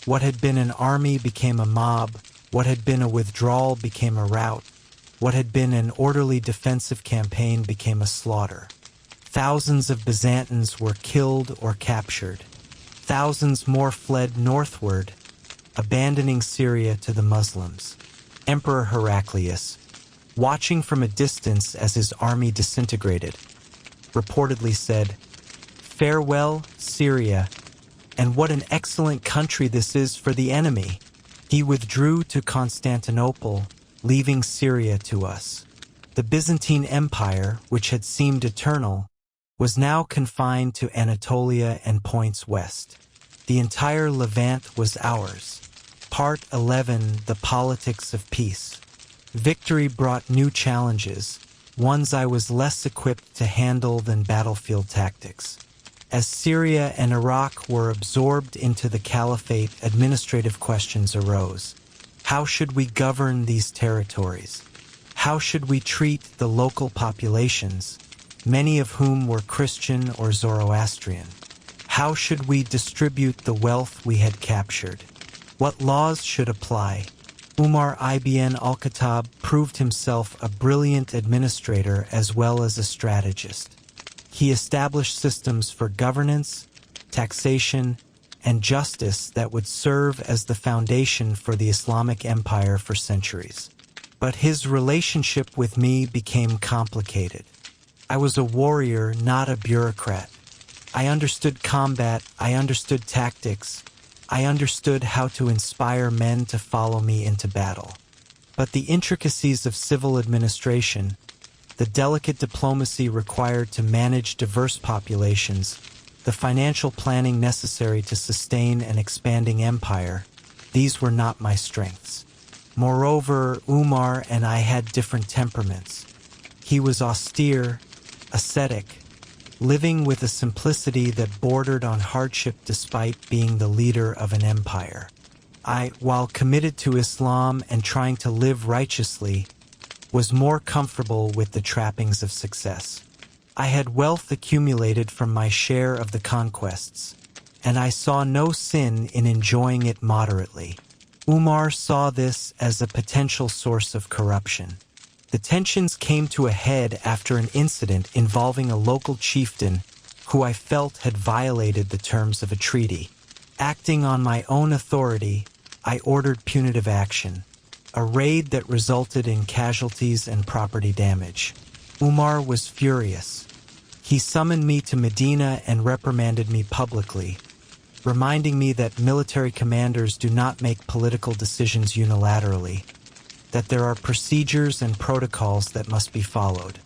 What had been an army became a mob, what had been a withdrawal became a rout, what had been an orderly defensive campaign became a slaughter. Thousands of Byzantines were killed or captured. Thousands more fled northward, abandoning Syria to the Muslims. Emperor Heraclius, watching from a distance as his army disintegrated, reportedly said, "Farewell, Syria, and what an excellent country this is for the enemy." He withdrew to Constantinople, leaving Syria to us. The Byzantine Empire, which had seemed eternal, was now confined to Anatolia and points west. The entire Levant was ours. Part 11, The Politics of Peace. Victory brought new challenges, ones I was less equipped to handle than battlefield tactics. As Syria and Iraq were absorbed into the caliphate, administrative questions arose. How should we govern these territories? How should we treat the local populations, many of whom were Christian or Zoroastrian? How should we distribute the wealth we had captured? What laws should apply? Umar ibn al-Khattab proved himself a brilliant administrator as well as a strategist. He established systems for governance, taxation, and justice that would serve as the foundation for the Islamic empire for centuries. But his relationship with me became complicated. I was a warrior, not a bureaucrat. I understood combat, I understood tactics, I understood how to inspire men to follow me into battle. But the intricacies of civil administration, the delicate diplomacy required to manage diverse populations, the financial planning necessary to sustain an expanding empire, these were not my strengths. Moreover, Umar and I had different temperaments. He was austere, ascetic, living with a simplicity that bordered on hardship despite being the leader of an empire. I, while committed to Islam and trying to live righteously, was more comfortable with the trappings of success. I had wealth accumulated from my share of the conquests, and I saw no sin in enjoying it moderately. Umar saw this as a potential source of corruption. The tensions came to a head after an incident involving a local chieftain who I felt had violated the terms of a treaty. Acting on my own authority, I ordered punitive action, a raid that resulted in casualties and property damage. Umar was furious. He summoned me to Medina and reprimanded me publicly, reminding me that military commanders do not make political decisions unilaterally, that there are procedures and protocols that must be followed.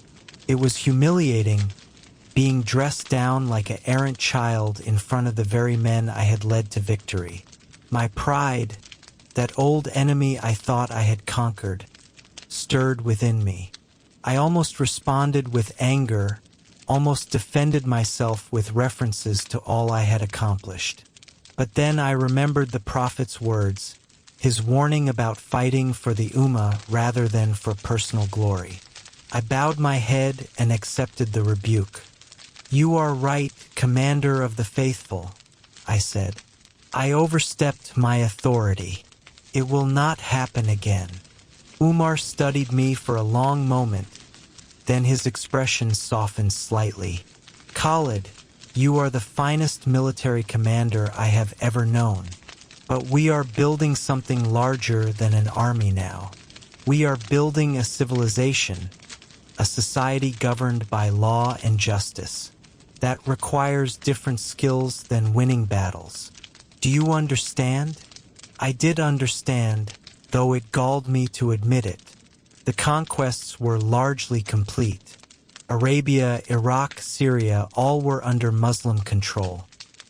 It was humiliating, being dressed down like an errant child in front of the very men I had led to victory. My pride, that old enemy I thought I had conquered, stirred within me. I almost responded with anger, almost defended myself with references to all I had accomplished. But then I remembered the Prophet's words, his warning about fighting for the Ummah rather than for personal glory. I bowed my head and accepted the rebuke. "You are right, Commander of the Faithful," I said. "I overstepped my authority. It will not happen again." Umar studied me for a long moment, then his expression softened slightly. "Khalid, you are the finest military commander I have ever known. But we are building something larger than an army now. We are building a civilization, a society governed by law and justice. That requires different skills than winning battles. Do you understand?" I did understand, though it galled me to admit it. The conquests were largely complete. Arabia, Iraq, Syria, all were under Muslim control.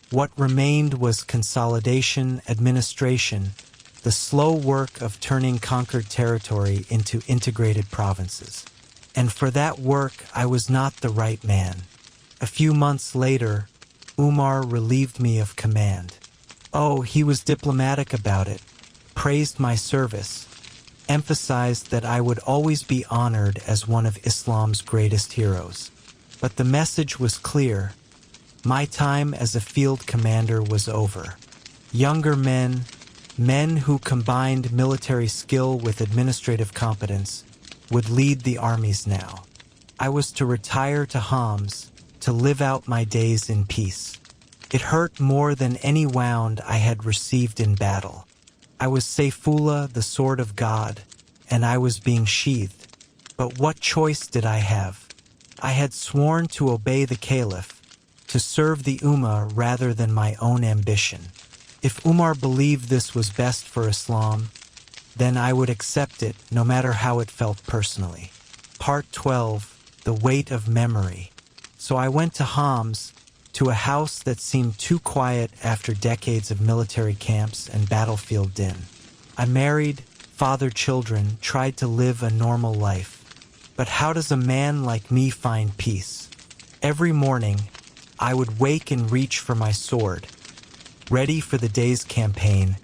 What remained was consolidation, administration, the slow work of turning conquered territory into integrated provinces. And for that work, I was not the right man. A few months later, Umar relieved me of command. Oh, he was diplomatic about it, praised my service, emphasized that I would always be honored as one of Islam's greatest heroes. But the message was clear. My time as a field commander was over. Younger men, men who combined military skill with administrative competence, would lead the armies now. I was to retire to Homs, to live out my days in peace. It hurt more than any wound I had received in battle. I was Sayfullah, the sword of God, and I was being sheathed. But what choice did I have? I had sworn to obey the Caliph, to serve the Ummah rather than my own ambition. If Umar believed this was best for Islam, then I would accept it, no matter how it felt personally. Part 12, The Weight of Memory. So I went to Homs, to a house that seemed too quiet after decades of military camps and battlefield din. I married, fathered children, tried to live a normal life. But how does a man like me find peace? Every morning, I would wake and reach for my sword, ready for the day's campaign,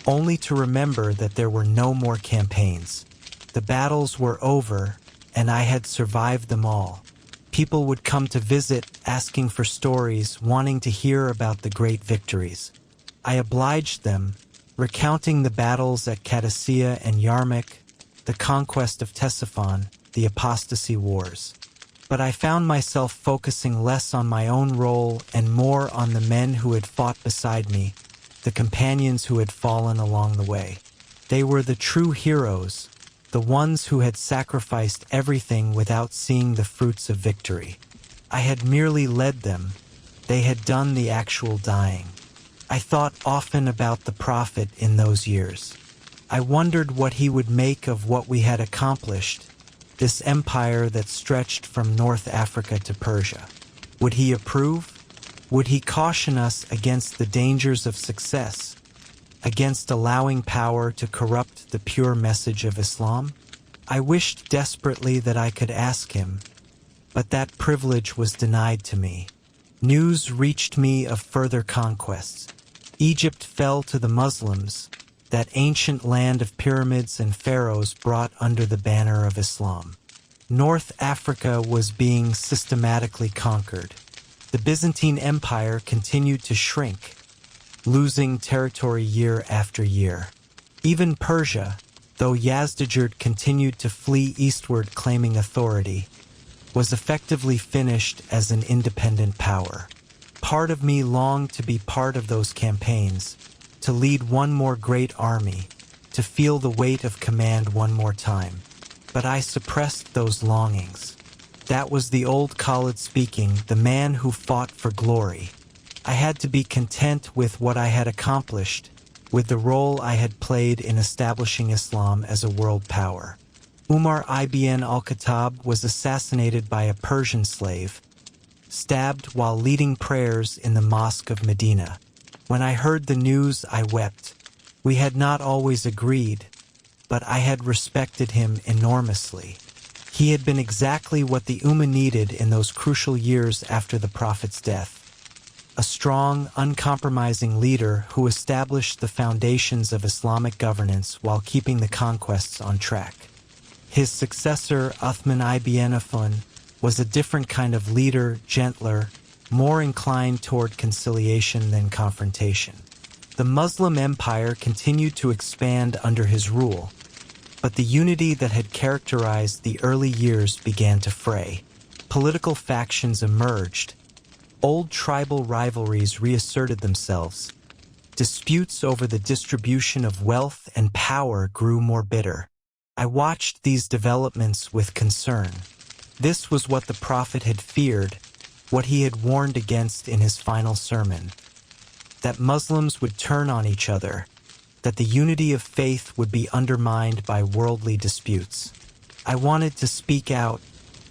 only to remember that there were no more campaigns. The battles were over, and I had survived them all. People would come to visit, asking for stories, wanting to hear about the great victories. I obliged them, recounting the battles at Qadisiyyah and Yarmouk, the conquest of Ctesiphon, the Apostasy wars. But I found myself focusing less on my own role and more on the men who had fought beside me, the companions who had fallen along the way. They were the true heroes, the ones who had sacrificed everything without seeing the fruits of victory. I had merely led them. They had done the actual dying. I thought often about the Prophet in those years. I wondered what he would make of what we had accomplished, this empire that stretched from North Africa to Persia. Would he approve? Would he caution us against the dangers of success, against allowing power to corrupt the pure message of Islam? I wished desperately that I could ask him, but that privilege was denied to me. News reached me of further conquests. Egypt fell to the Muslims, that ancient land of pyramids and pharaohs brought under the banner of Islam. North Africa was being systematically conquered. The Byzantine Empire continued to shrink, losing territory year after year. Even Persia, though Yazdijerd continued to flee eastward claiming authority, was effectively finished as an independent power. Part of me longed to be part of those campaigns, to lead one more great army, to feel the weight of command one more time. But I suppressed those longings. That was the old Khalid speaking, the man who fought for glory. I had to be content with what I had accomplished, with the role I had played in establishing Islam as a world power. Umar ibn al-Khattab was assassinated by a Persian slave, stabbed while leading prayers in the Mosque of Medina. When I heard the news, I wept. We had not always agreed, but I had respected him enormously. He had been exactly what the Ummah needed in those crucial years after the Prophet's death. A strong, uncompromising leader who established the foundations of Islamic governance while keeping the conquests on track. His successor, Uthman ibn Affan, was a different kind of leader, gentler, more inclined toward conciliation than confrontation. The Muslim empire continued to expand under his rule, but the unity that had characterized the early years began to fray. Political factions emerged. Old tribal rivalries reasserted themselves. Disputes over the distribution of wealth and power grew more bitter. I watched these developments with concern. This was what the Prophet had feared, what he had warned against in his final sermon, that Muslims would turn on each other, that the unity of faith would be undermined by worldly disputes. I wanted to speak out,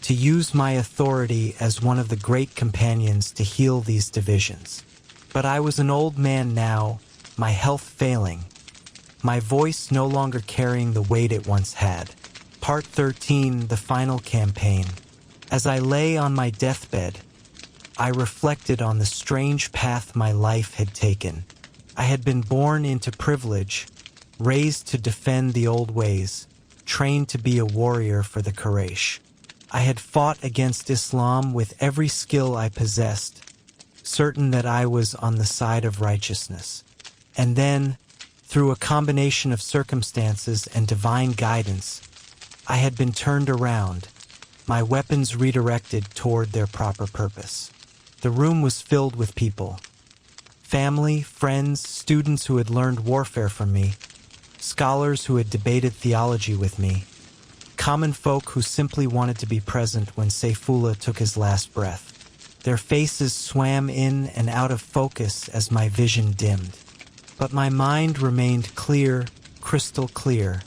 to use my authority as one of the great companions to heal these divisions. But I was an old man now, my health failing, my voice no longer carrying the weight it once had. Part 13, the final campaign. As I lay on my deathbed, I reflected on the strange path my life had taken. I had been born into privilege, raised to defend the old ways, trained to be a warrior for the Quraysh. I had fought against Islam with every skill I possessed, certain that I was on the side of righteousness. And then, through a combination of circumstances and divine guidance, I had been turned around, my weapons redirected toward their proper purpose. The room was filled with people. Family, friends, students who had learned warfare from me, scholars who had debated theology with me, common folk who simply wanted to be present when Sayfullah took his last breath. Their faces swam in and out of focus as my vision dimmed. But my mind remained clear, crystal clear,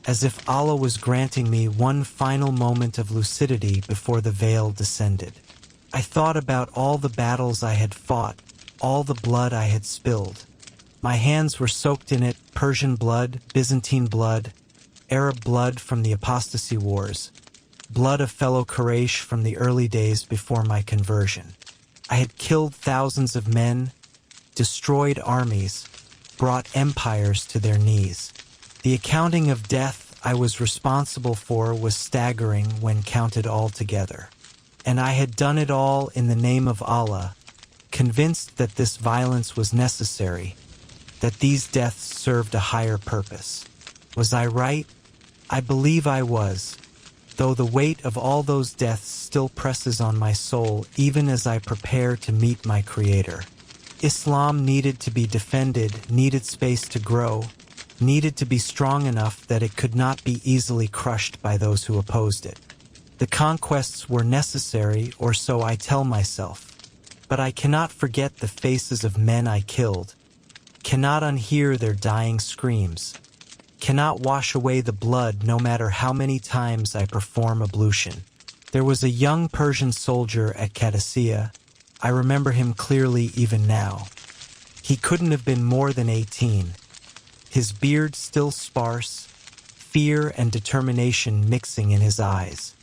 as if Allah was granting me one final moment of lucidity before the veil descended. I thought about all the battles I had fought, all the blood I had spilled. My hands were soaked in it, Persian blood, Byzantine blood, Arab blood from the Apostasy wars, blood of fellow Quraysh from the early days before my conversion. I had killed thousands of men, destroyed armies, brought empires to their knees. The accounting of death I was responsible for was staggering when counted all together. And I had done it all in the name of Allah, convinced that this violence was necessary, that these deaths served a higher purpose. Was I right? I believe I was, though the weight of all those deaths still presses on my soul even as I prepare to meet my Creator. Islam needed to be defended, needed space to grow, needed to be strong enough that it could not be easily crushed by those who opposed it. The conquests were necessary, or so I tell myself, but I cannot forget the faces of men I killed, cannot unhear their dying screams, cannot wash away the blood no matter how many times I perform ablution. There was a young Persian soldier at Qadisiyyah. I remember him clearly even now. He couldn't have been more than 18. His beard still sparse, fear and determination mixing in his eyes.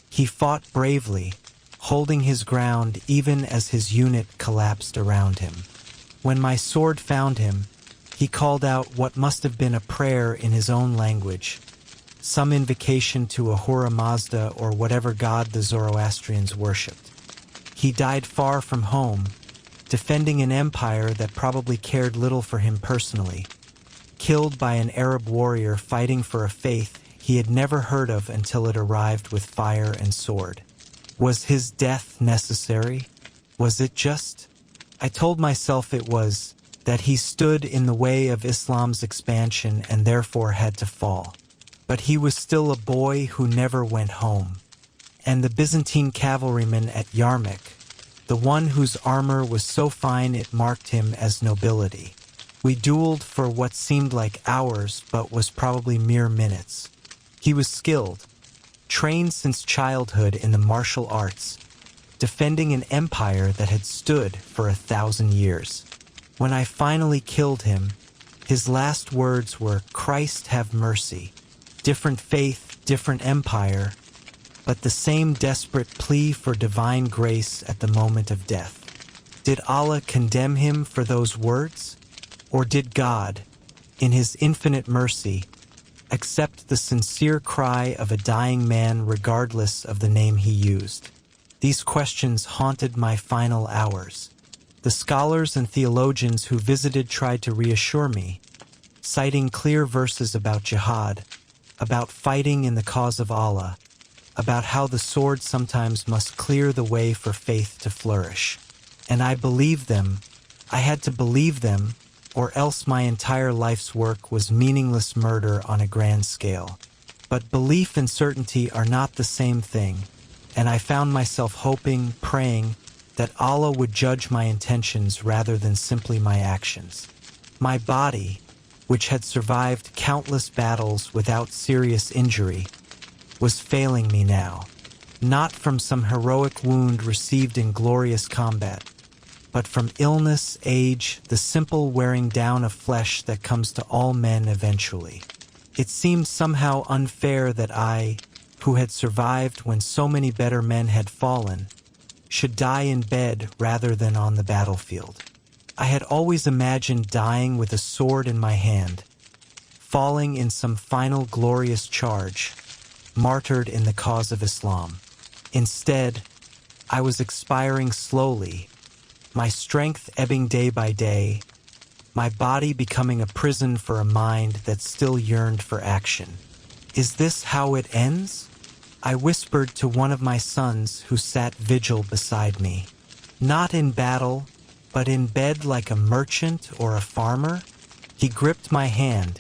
He fought bravely, holding his ground even as his unit collapsed around him. When my sword found him, he called out what must have been a prayer in his own language, some invocation to Ahura Mazda or whatever god the Zoroastrians worshipped. He died far from home, defending an empire that probably cared little for him personally, killed by an Arab warrior fighting for a faith he had never heard of until it arrived with fire and sword. Was his death necessary? Was it just? I told myself it was, that he stood in the way of Islam's expansion and therefore had to fall. But he was still a boy who never went home. And the Byzantine cavalryman at Yarmouk, the one whose armor was so fine it marked him as nobility. We dueled for what seemed like hours but was probably mere minutes. He was skilled, trained since childhood in the martial arts, defending an empire that had stood for 1,000 years. When I finally killed him, his last words were, "Christ have mercy." Different faith, different empire, but the same desperate plea for divine grace at the moment of death. Did Allah condemn him for those words? Or did God, in his infinite mercy, accept the sincere cry of a dying man regardless of the name he used? These questions haunted my final hours. The scholars and theologians who visited tried to reassure me, citing clear verses about jihad, about fighting in the cause of Allah, about how the sword sometimes must clear the way for faith to flourish. And I believed them. I had to believe them, or else my entire life's work was meaningless murder on a grand scale. But belief and certainty are not the same thing, and I found myself hoping, praying, that Allah would judge my intentions rather than simply my actions. My body, which had survived countless battles without serious injury, was failing me now, not from some heroic wound received in glorious combat, but from illness, age, the simple wearing down of flesh that comes to all men eventually. It seemed somehow unfair that I, who had survived when so many better men had fallen, should die in bed rather than on the battlefield. I had always imagined dying with a sword in my hand, falling in some final glorious charge, martyred in the cause of Islam. Instead, I was expiring slowly, my strength ebbing day by day, my body becoming a prison for a mind that still yearned for action. Is this how it ends? I whispered to one of my sons who sat vigil beside me. Not in battle, but in bed like a merchant or a farmer. He gripped my hand,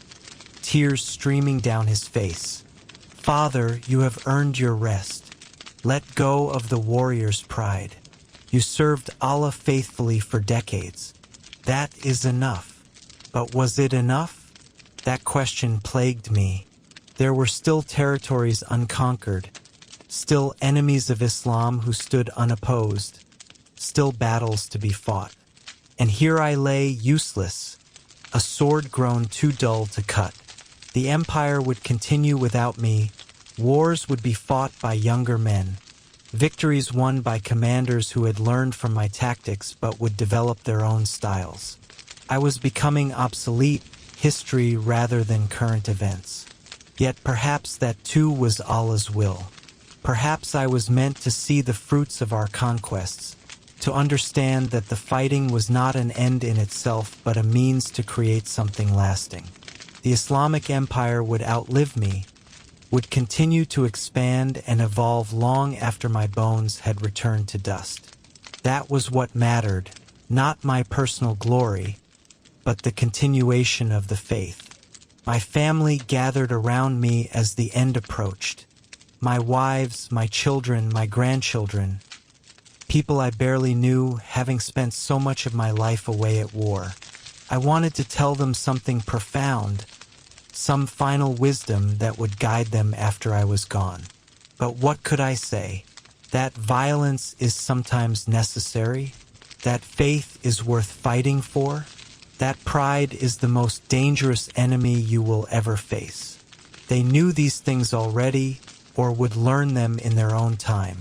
tears streaming down his face. "Father, you have earned your rest. Let go of the warrior's pride. You served Allah faithfully for decades. That is enough." But was it enough? That question plagued me. There were still territories unconquered, still enemies of Islam who stood unopposed, still battles to be fought. And here I lay useless, a sword grown too dull to cut. The empire would continue without me, wars would be fought by younger men, victories won by commanders who had learned from my tactics but would develop their own styles. I was becoming obsolete, history rather than current events. Yet perhaps that too was Allah's will. Perhaps I was meant to see the fruits of our conquests, to understand that the fighting was not an end in itself but a means to create something lasting. The Islamic Empire would outlive me, would continue to expand and evolve long after my bones had returned to dust. That was what mattered, not my personal glory, but the continuation of the faith. My family gathered around me as the end approached. My wives, my children, my grandchildren. People I barely knew, having spent so much of my life away at war. I wanted to tell them something profound, some final wisdom that would guide them after I was gone. But what could I say? That violence is sometimes necessary? That faith is worth fighting for? That pride is the most dangerous enemy you will ever face. They knew these things already, or would learn them in their own time.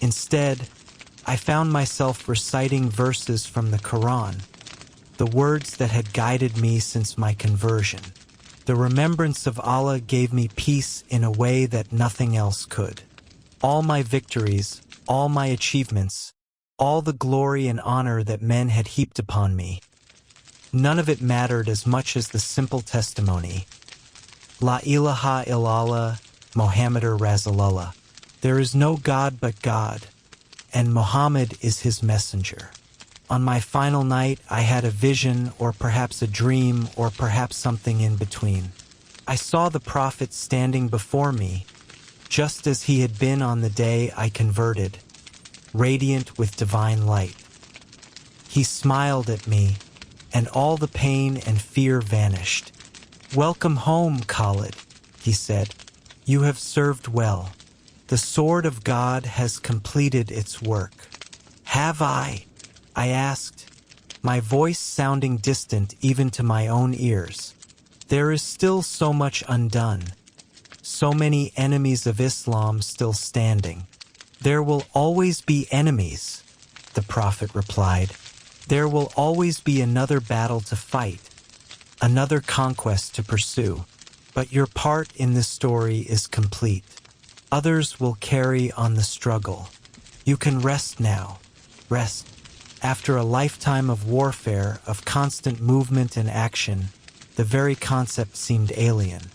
Instead, I found myself reciting verses from the Quran, the words that had guided me since my conversion. The remembrance of Allah gave me peace in a way that nothing else could. All my victories, all my achievements, all the glory and honor that men had heaped upon me, none of it mattered as much as the simple testimony, La ilaha illallah, Muhammadur Rasulullah. There is no God but God, and Muhammad is his messenger. On my final night, I had a vision, or perhaps a dream, or perhaps something in between. I saw the Prophet standing before me, just as he had been on the day I converted, radiant with divine light. He smiled at me, and all the pain and fear vanished. "Welcome home, Khalid," he said. "You have served well. The sword of God has completed its work." "Have I?" I asked, my voice sounding distant even to my own ears. "There is still so much undone, so many enemies of Islam still standing." "There will always be enemies," the Prophet replied. "There will always be another battle to fight, another conquest to pursue. But your part in this story is complete. Others will carry on the struggle. You can rest now. Rest." After a lifetime of warfare, of constant movement and action, the very concept seemed alien.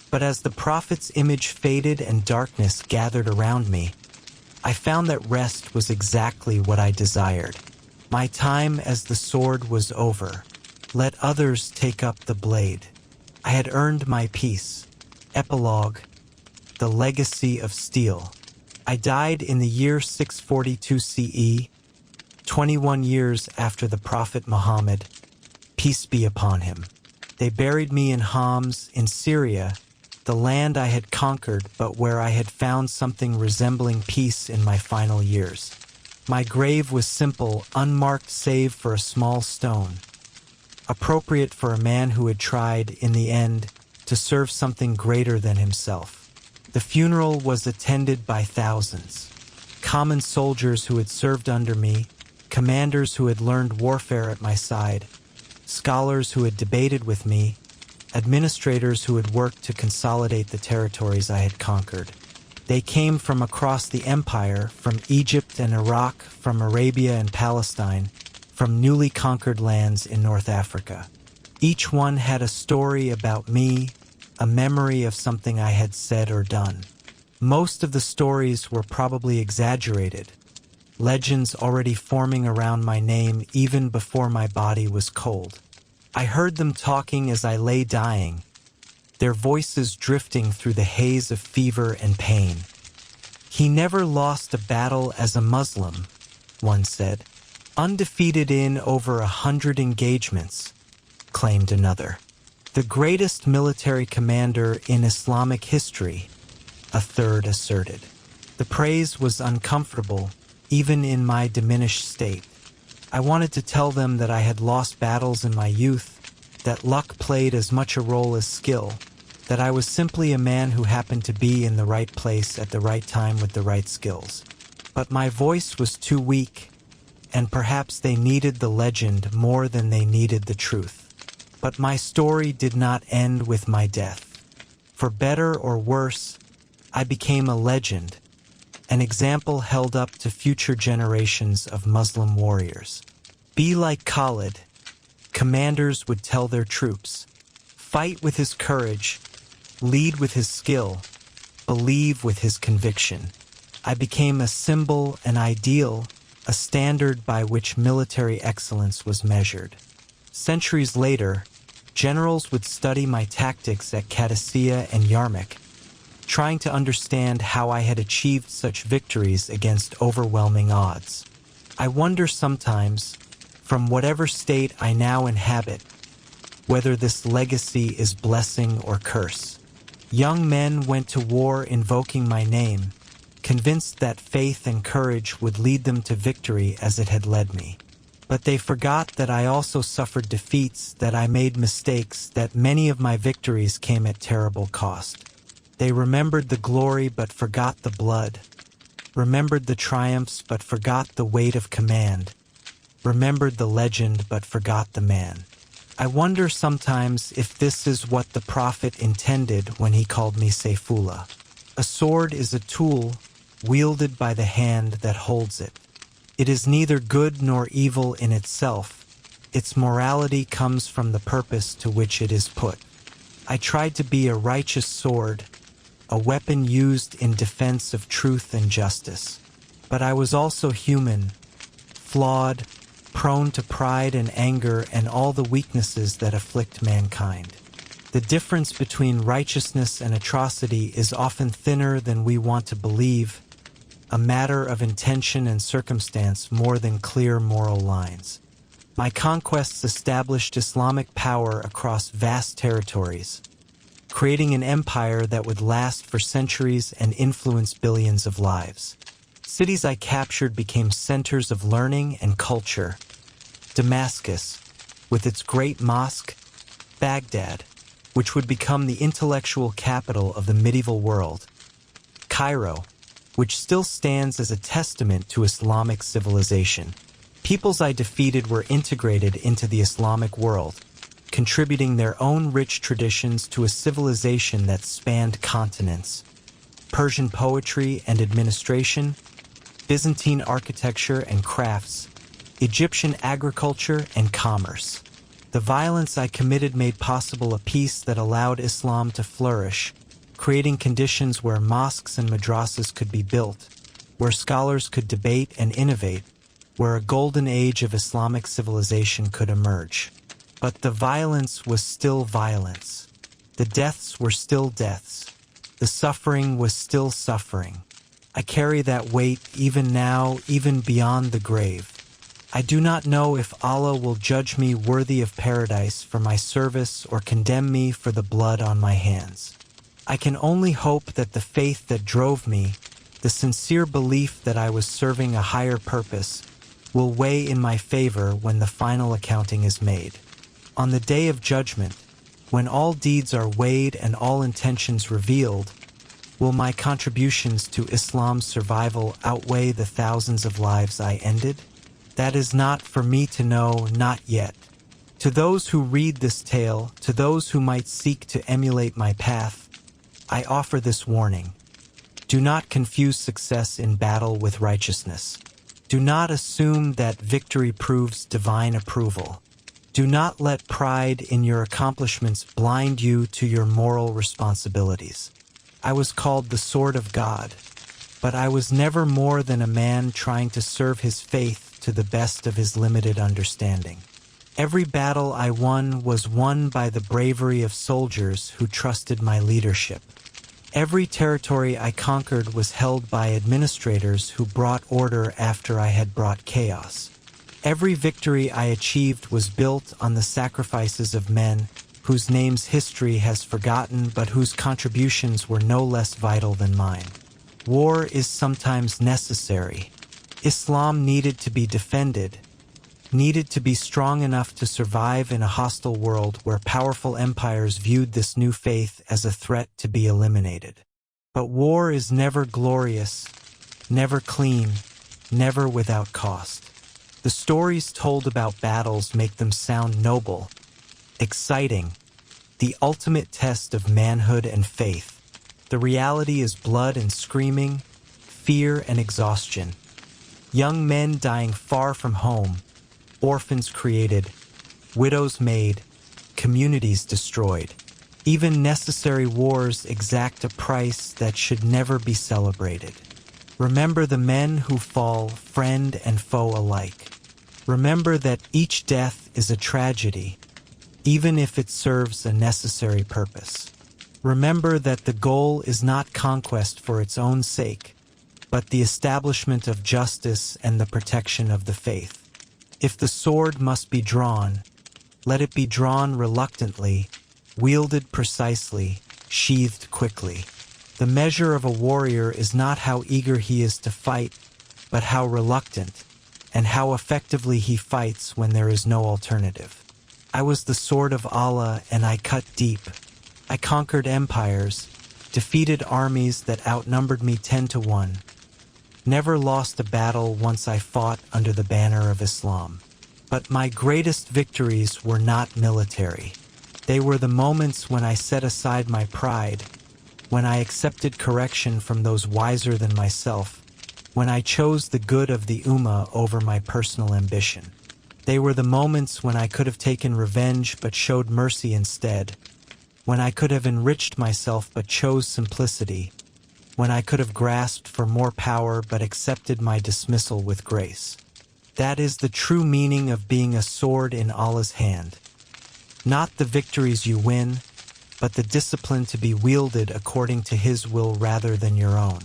But as the Prophet's image faded and darkness gathered around me, I found that rest was exactly what I desired. My time as the sword was over. Let others take up the blade. I had earned my peace. Epilogue: The Legacy of Steel. I died in the year 642 CE, 21 years after the Prophet Muhammad, peace be upon him. They buried me in Homs, in Syria, the land I had conquered, but where I had found something resembling peace in my final years. My grave was simple, unmarked save for a small stone, appropriate for a man who had tried, in the end, to serve something greater than himself. The funeral was attended by thousands, common soldiers who had served under me, commanders who had learned warfare at my side, scholars who had debated with me, administrators who had worked to consolidate the territories I had conquered. They came from across the empire, from Egypt and Iraq, from Arabia and Palestine, from newly conquered lands in North Africa. Each one had a story about me, a memory of something I had said or done. Most of the stories were probably exaggerated, legends already forming around my name even before my body was cold. I heard them talking as I lay dying, their voices drifting through the haze of fever and pain. "He never lost a battle as a Muslim," one said. "Undefeated in over 100 engagements," claimed another. "The greatest military commander in Islamic history," a third asserted. The praise was uncomfortable, even in my diminished state. I wanted to tell them that I had lost battles in my youth, that luck played as much a role as skill, that I was simply a man who happened to be in the right place at the right time with the right skills. But my voice was too weak, and perhaps they needed the legend more than they needed the truth. But my story did not end with my death. For better or worse, I became a legend, an example held up to future generations of Muslim warriors. Be like Khalid, commanders would tell their troops. Fight with his courage, lead with his skill, believe with his conviction. I became a symbol, an ideal, a standard by which military excellence was measured. Centuries later, Generals would study my tactics at Qadisiyyah and Yarmouk, trying to understand how I had achieved such victories against overwhelming odds. I wonder sometimes, from whatever state I now inhabit, whether this legacy is blessing or curse. Young men went to war invoking my name, convinced that faith and courage would lead them to victory as it had led me. But they forgot that I also suffered defeats, that I made mistakes, that many of my victories came at terrible cost. They remembered the glory but forgot the blood, remembered the triumphs but forgot the weight of command, remembered the legend but forgot the man. I wonder sometimes if this is what the Prophet intended when he called me Sayfullah. A sword is a tool wielded by the hand that holds it. It is neither good nor evil in itself. Its morality comes from the purpose to which it is put. I tried to be a righteous sword, a weapon used in defense of truth and justice. But I was also human, flawed, prone to pride and anger and all the weaknesses that afflict mankind. The difference between righteousness and atrocity is often thinner than we want to believe, a matter of intention and circumstance more than clear moral lines. My conquests established Islamic power across vast territories, creating an empire that would last for centuries and influence billions of lives. Cities I captured became centers of learning and culture. Damascus, with its great mosque, Baghdad, which would become the intellectual capital of the medieval world, Cairo, which still stands as a testament to Islamic civilization. Peoples I defeated were integrated into the Islamic world, contributing their own rich traditions to a civilization that spanned continents. Persian poetry and administration, Byzantine architecture and crafts, Egyptian agriculture and commerce. The violence I committed made possible a peace that allowed Islam to flourish, creating conditions where mosques and madrasas could be built, where scholars could debate and innovate, where a golden age of Islamic civilization could emerge. But the violence was still violence. The deaths were still deaths. The suffering was still suffering. I carry that weight even now, even beyond the grave. I do not know if Allah will judge me worthy of paradise for my service or condemn me for the blood on my hands. I can only hope that the faith that drove me, the sincere belief that I was serving a higher purpose, will weigh in my favor when the final accounting is made. On the day of judgment, when all deeds are weighed and all intentions revealed, will my contributions to Islam's survival outweigh the thousands of lives I ended? That is not for me to know, not yet. To those who read this tale, to those who might seek to emulate my path, I offer this warning. Do not confuse success in battle with righteousness. Do not assume that victory proves divine approval. Do not let pride in your accomplishments blind you to your moral responsibilities. I was called the sword of God, but I was never more than a man trying to serve his faith to the best of his limited understanding. Every battle I won was won by the bravery of soldiers who trusted my leadership. Every territory I conquered was held by administrators who brought order after I had brought chaos. Every victory I achieved was built on the sacrifices of men whose names history has forgotten but whose contributions were no less vital than mine. War is sometimes necessary. Islam needed to be defended, needed to be strong enough to survive in a hostile world where powerful empires viewed this new faith as a threat to be eliminated. But war is never glorious, never clean, never without cost. The stories told about battles make them sound noble, exciting, the ultimate test of manhood and faith. The reality is blood and screaming, fear and exhaustion. Young men dying far from home, orphans created, widows made, communities destroyed. Even necessary wars exact a price that should never be celebrated. Remember the men who fall, friend and foe alike. Remember that each death is a tragedy, even if it serves a necessary purpose. Remember that the goal is not conquest for its own sake, but the establishment of justice and the protection of the faith. If the sword must be drawn, let it be drawn reluctantly, wielded precisely, sheathed quickly. The measure of a warrior is not how eager he is to fight, but how reluctant, and how effectively he fights when there is no alternative. I was the sword of Allah, and I cut deep. I conquered empires, defeated armies that outnumbered me 10 to 1. Never lost a battle once I fought under the banner of Islam. But my greatest victories were not military. They were the moments when I set aside my pride, when I accepted correction from those wiser than myself, when I chose the good of the Ummah over my personal ambition. They were the moments when I could have taken revenge but showed mercy instead, when I could have enriched myself but chose simplicity, when I could have grasped for more power but accepted my dismissal with grace. That is the true meaning of being a sword in Allah's hand. Not the victories you win, but the discipline to be wielded according to His will rather than your own.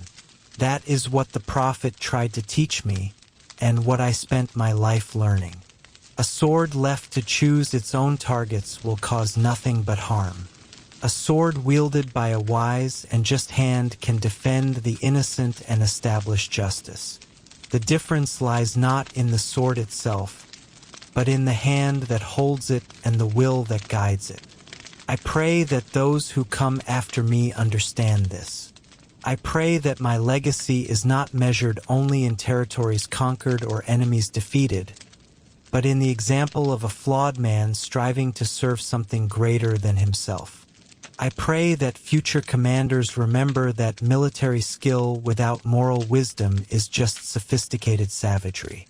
That is what the Prophet tried to teach me, and what I spent my life learning. A sword left to choose its own targets will cause nothing but harm. A sword wielded by a wise and just hand can defend the innocent and establish justice. The difference lies not in the sword itself, but in the hand that holds it and the will that guides it. I pray that those who come after me understand this. I pray that my legacy is not measured only in territories conquered or enemies defeated, but in the example of a flawed man striving to serve something greater than himself. I pray that future commanders remember that military skill without moral wisdom is just sophisticated savagery.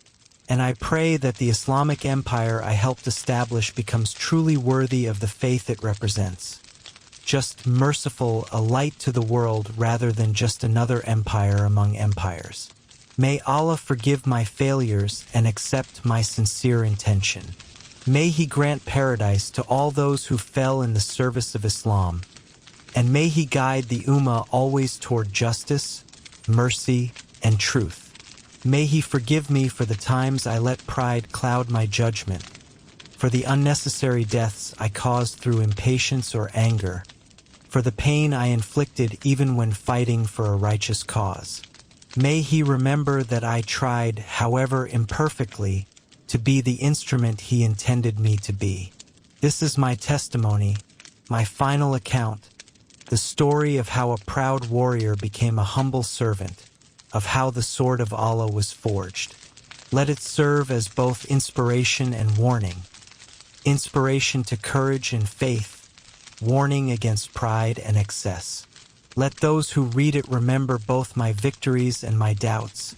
And I pray that the Islamic empire I helped establish becomes truly worthy of the faith it represents. Just merciful, a light to the world rather than just another empire among empires. May Allah forgive my failures and accept my sincere intention. May He grant paradise to all those who fell in the service of Islam, and may He guide the Ummah always toward justice, mercy, and truth. May He forgive me for the times I let pride cloud my judgment, for the unnecessary deaths I caused through impatience or anger, for the pain I inflicted even when fighting for a righteous cause. May He remember that I tried, however imperfectly, to be the instrument He intended me to be. This is my testimony, my final account, the story of how a proud warrior became a humble servant, of how the sword of Allah was forged. Let it serve as both inspiration and warning. Inspiration to courage and faith, warning against pride and excess. Let those who read it remember both my victories and my doubts,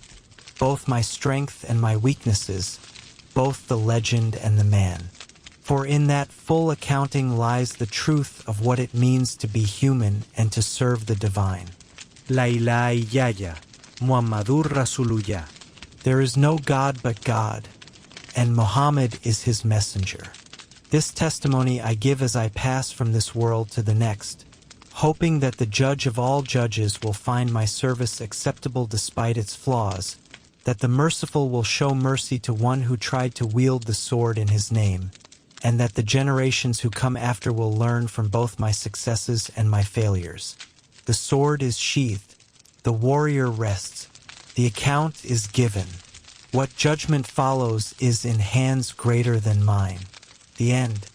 both my strength and my weaknesses, both the legend and the man. For in that full accounting lies the truth of what it means to be human and to serve the divine. La ilaha illallah, Muhammadur Rasulullah. There is no God but God, and Muhammad is His messenger. This testimony I give as I pass from this world to the next, hoping that the Judge of all judges will find my service acceptable despite its flaws, that the Merciful will show mercy to one who tried to wield the sword in His name, and that the generations who come after will learn from both my successes and my failures. The sword is sheathed, the warrior rests, the account is given. What judgment follows is in hands greater than mine. The end.